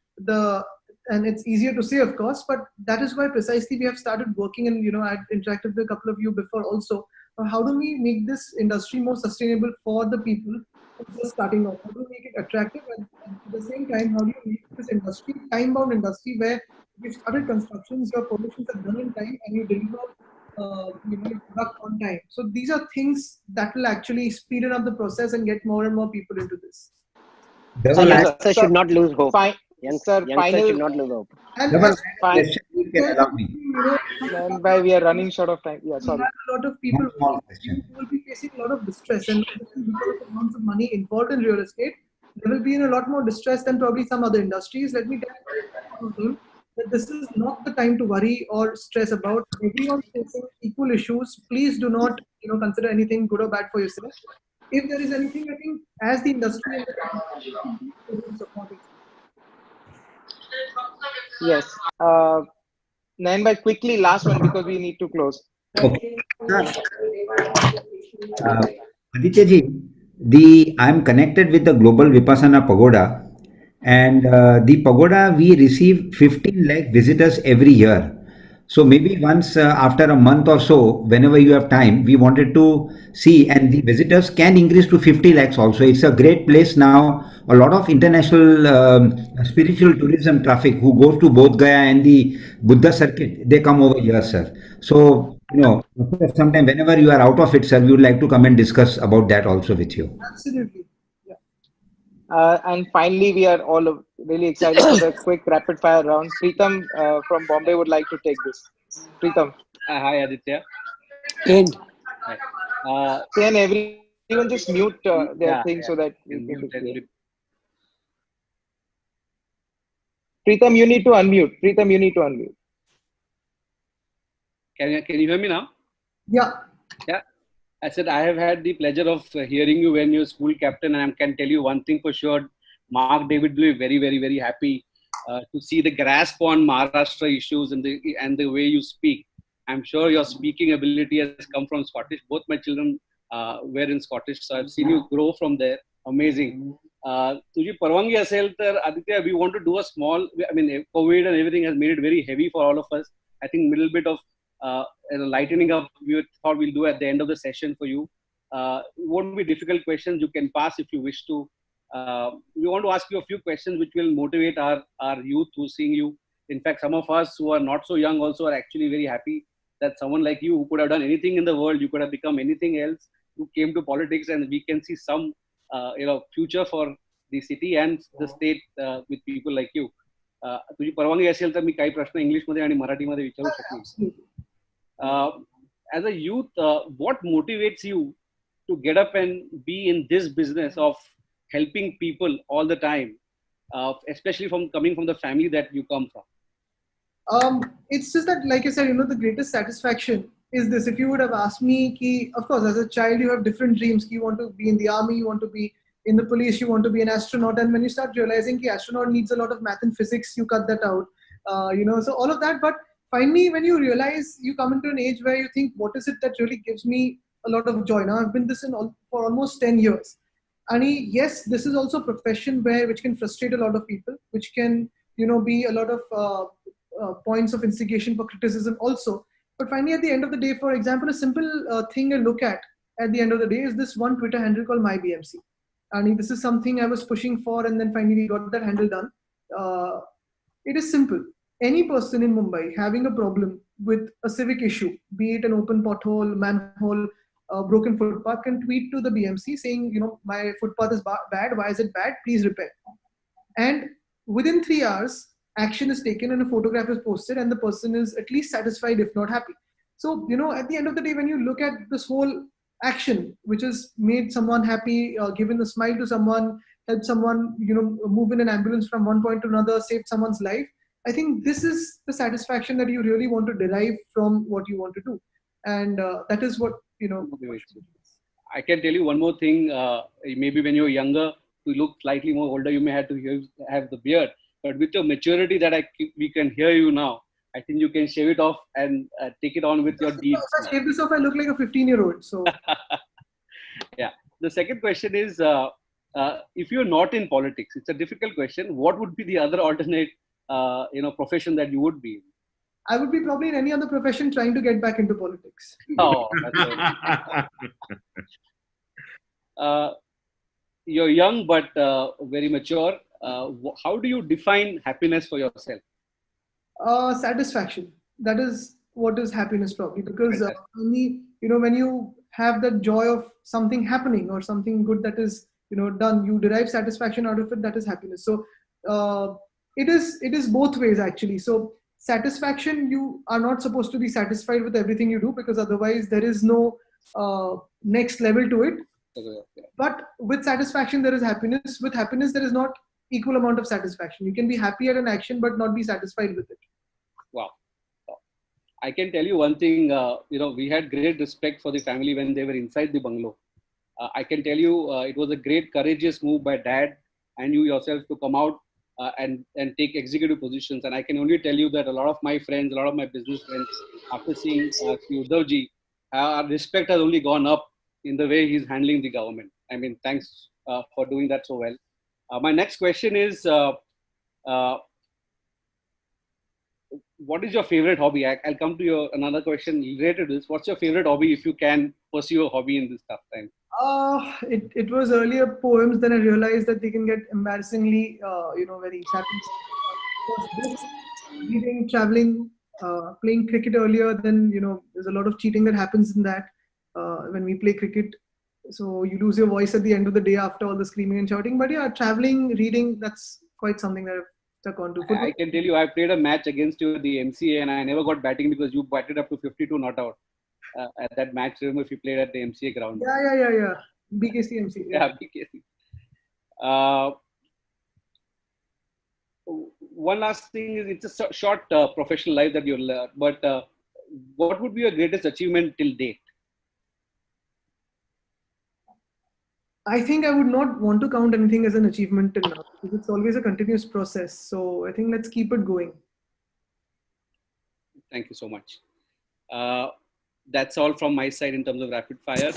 And it's easier to say, of course, but that is why precisely we have started working, and I'd interacted with a couple of you before also. How do we make this industry more sustainable for the people who are just starting off? How do we make it attractive, and at the same time, how do you make this industry time-bound industry where you've started constructions, your permissions are done in time, and you deliver your product on time? So these are things that will actually speed up the process and get more and more people into this. So youngsters should not lose hope. Youngsters should not lose hope. And we are running short of time. Yeah, sorry. A lot of people will be facing a lot of distress, and because of the amounts of money involved in real estate, they will be in a lot more distress than probably some other industries. Let me tell you that this is not the time to worry or stress about. Everyone facing equal issues. Please do not, consider anything good or bad for yourself. If there is anything, I think as the industry and the support it. Yes. Nayanbhai, quickly, last one, because we need to close. Okay. Aditya ji, I'm connected with the Global Vipassana Pagoda, and the pagoda, we receive 15 lakh visitors every year. So maybe once after a month or so, whenever you have time, we wanted to see, and the visitors can increase to 50 lakhs also. It's a great place now. A lot of international spiritual tourism traffic who goes to Bodh Gaya and the Buddha circuit, they come over here, sir. So, sometime whenever you are out of it, sir, we would like to come and discuss about that also with you. Absolutely. And finally, we are all really excited for the quick rapid fire round. Preetham from Bombay would like to take this. Preetham. Hi, Aditya. And can everyone just mute their thing so that we can Preetham, you need to unmute. Preetham, you need to unmute. Can you hear me now? Yeah. Yeah. I said, I have had the pleasure of hearing you when you're school captain, and I can tell you one thing for sure. Mark David will be very, very, very happy to see the grasp on Maharashtra issues and the way you speak. I'm sure your speaking ability has come from Scottish. Both my children were in Scottish, so I've seen you grow from there. Amazing. Tuji parwangi asel tar, Aditya, we want to do a small, COVID and everything has made it very heavy for all of us. I think little bit of lightening up, we thought we'll do at the end of the session for you. It won't be difficult questions. You can pass if you wish to. We want to ask you a few questions which will motivate our youth who's seeing you. In fact, some of us who are not so young also are actually very happy that someone like you who could have done anything in the world, you could have become anything else, who came to politics, and we can see some future for the city and the state with people like you. तुझी परवानगी असेल तर मी काही प्रश्न English मध्ये आणि मराठी मध्ये विचारू शकतो. As a youth, what motivates you to get up and be in this business of helping people all the time, especially coming from the family that you come from? It's just that, like I said, the greatest satisfaction is this. If you would have asked me, of course, as a child, you have different dreams. You want to be in the army, you want to be in the police, you want to be an astronaut. And when you start realizing that astronaut needs a lot of math and physics, you cut that out. So all of that. But finally, when you realize, you come into an age where you think, what is it that really gives me a lot of joy? Now, I've been this for almost 10 years. And yes, this is also a profession which can frustrate a lot of people, which can, be a lot of points of instigation for criticism also. But finally, at the end of the day, for example, a simple thing I look at the end of the day is this one Twitter handle called MyBMC. And this is something I was pushing for, and then finally we got that handle done. It is simple. Any person in Mumbai having a problem with a civic issue, be it an open pothole, manhole, broken footpath, can tweet to the BMC saying, my footpath is bad. Why is it bad? Please repair. And within 3 hours, action is taken and a photograph is posted, and the person is at least satisfied, if not happy. So, at the end of the day, when you look at this whole action, which has made someone happy, given a smile to someone, helped someone, move in an ambulance from one point to another, saved someone's life, I think this is the satisfaction that you really want to derive from what you want to do. And that is what, I can tell you one more thing. Maybe when you're younger, you look slightly more older, you may have to have the beard. But with your maturity that we can hear you now, I think you can shave it off and take it on with your deeds. If I shave this off, I look like a 15-year-old. So, yeah. The second question is, if you're not in politics, it's a difficult question. What would be the other alternate, profession that you would be in? I would be probably in any other profession trying to get back into politics. Oh, you're young but very mature. How do you define happiness for yourself? Satisfaction. That is what is happiness probably, because for me, when you have that joy of something happening or something good that is done, you derive satisfaction out of it. That is happiness. So it is both ways actually. So satisfaction, you are not supposed to be satisfied with everything you do, because otherwise there is no next level to it. But with satisfaction there is happiness. With happiness there is not equal amount of satisfaction. You can be happy at an action but not be satisfied with it. Wow. I can tell you one thing, we had great respect for the family when they were inside the bungalow. I can tell you it was a great courageous move by dad and you yourself to come out and take executive positions. And I can only tell you that a lot of my friends, a lot of my business friends, after seeing Uddhavji, our respect has only gone up in the way he's handling the government. I mean, thanks for doing that so well. My next question is, what is your favorite hobby? I'll come to another question related to this. What's your favorite hobby if you can pursue a hobby in this tough time? It was earlier poems, then I realized that they can get embarrassingly, very sappy. Reading, traveling, playing cricket earlier, then, there's a lot of cheating that happens in that when we play cricket. So you lose your voice at the end of the day after all the screaming and shouting. But yeah, traveling, reading, that's quite something that I've stuck on to. I can tell you, I played a match against you at the MCA and I never got batting because you batted up to 52 not out. At that match, remember, if you played at the MCA ground. Yeah. BKC MCA. Yeah, BKC. One last thing is, it's a short professional life that you'll learn, but what would be your greatest achievement till date? I think I would not want to count anything as an achievement till now, because it's always a continuous process. So I think let's keep it going. Thank you so much. That's all from my side in terms of rapid fire.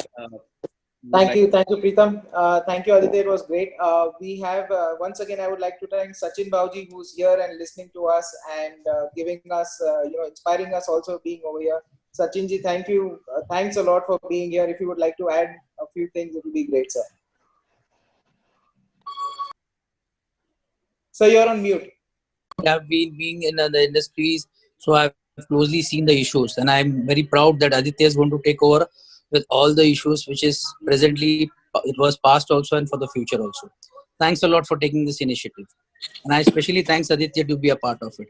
Thank you, Preetham. Thank you, Aditya. It was great. We have once again, I would like to thank Sachin Bauji, who's here and listening to us and giving us, inspiring us, also being over here. Sachinji, thank you. Thanks a lot for being here. If you would like to add a few things, it would be great, sir. So you're on mute. I've been being in the industries, so I've closely seen the issues, and I'm very proud that Aditya is going to take over with all the issues which is presently, it was past also and for the future also. Thanks a lot for taking this initiative, and I especially thanks Aditya to be a part of it.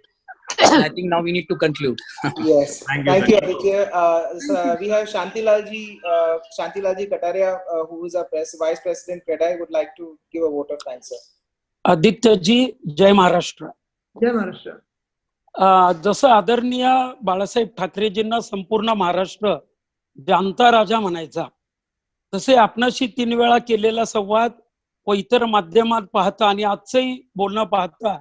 And I think now we need to conclude. Yes, thank you, Aditya. So we have Shantilalji Kataria, who is our Vice President CREDAI, would like to give a vote of thanks, sir. Aditya ji, Jai Maharashtra. Jai Maharashtra. जसं आदरणीय बाळासाहेब ठाकरेजींना संपूर्ण महाराष्ट्र जाणता राजा म्हणायचा, तसे आपणाशी 3 वेळा केलेला संवाद व इतर माध्यमात पाहता आणि आजचंही बोलणं पाहता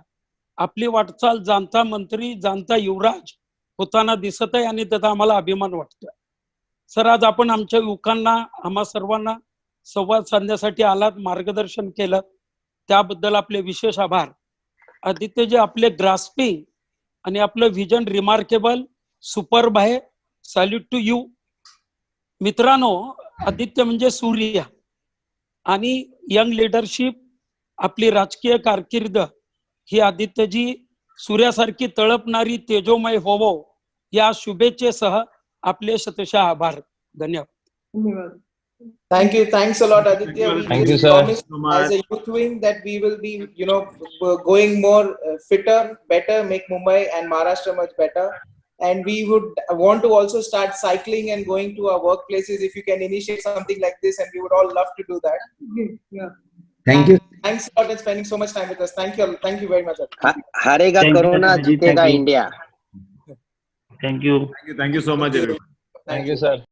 आपली वाटचाल जाणता मंत्री, जाणता युवराज होताना दिसत आहे आणि त्याचा आम्हाला अभिमान वाटतोय. सर, आज आपण आमच्या युवकांना, आम्हा सर्वांना संवाद साधण्यासाठी आलात, मार्गदर्शन केलं, त्याबद्दल आपले विशेष आभार. आदित्यजी, आपले ग्रास्पिंग आणि आपलं व्हिजन रिमार्केबल, सुपर्ब आहे. Salute to you. मित्रांनो, आदित्य म्हणजे सूर्य आणि यंग लीडरशिप, आपली राजकीय कारकीर्द ही आदित्यजी सूर्यासारखी तळपणारी तेजोमय होवो या शुभेच्छेसह आपले शतशः आभार. धन्यवाद. Thank you. Thanks a lot, Aditya. Thank you, We sir. promise as a youth wing that we will be, going more fitter, better, make Mumbai and Maharashtra much better. And we would want to also start cycling and going to our workplaces if you can initiate something like this, and we would all love to do that. Yeah. Thank you. Thanks a lot for spending so much time with us. Thank you. Thank you very much. हारेगा Thank you, corona, Aditya ji. जीतेगा Thank you. India. Thank you. Thank you so much, everyone. Thank you, sir.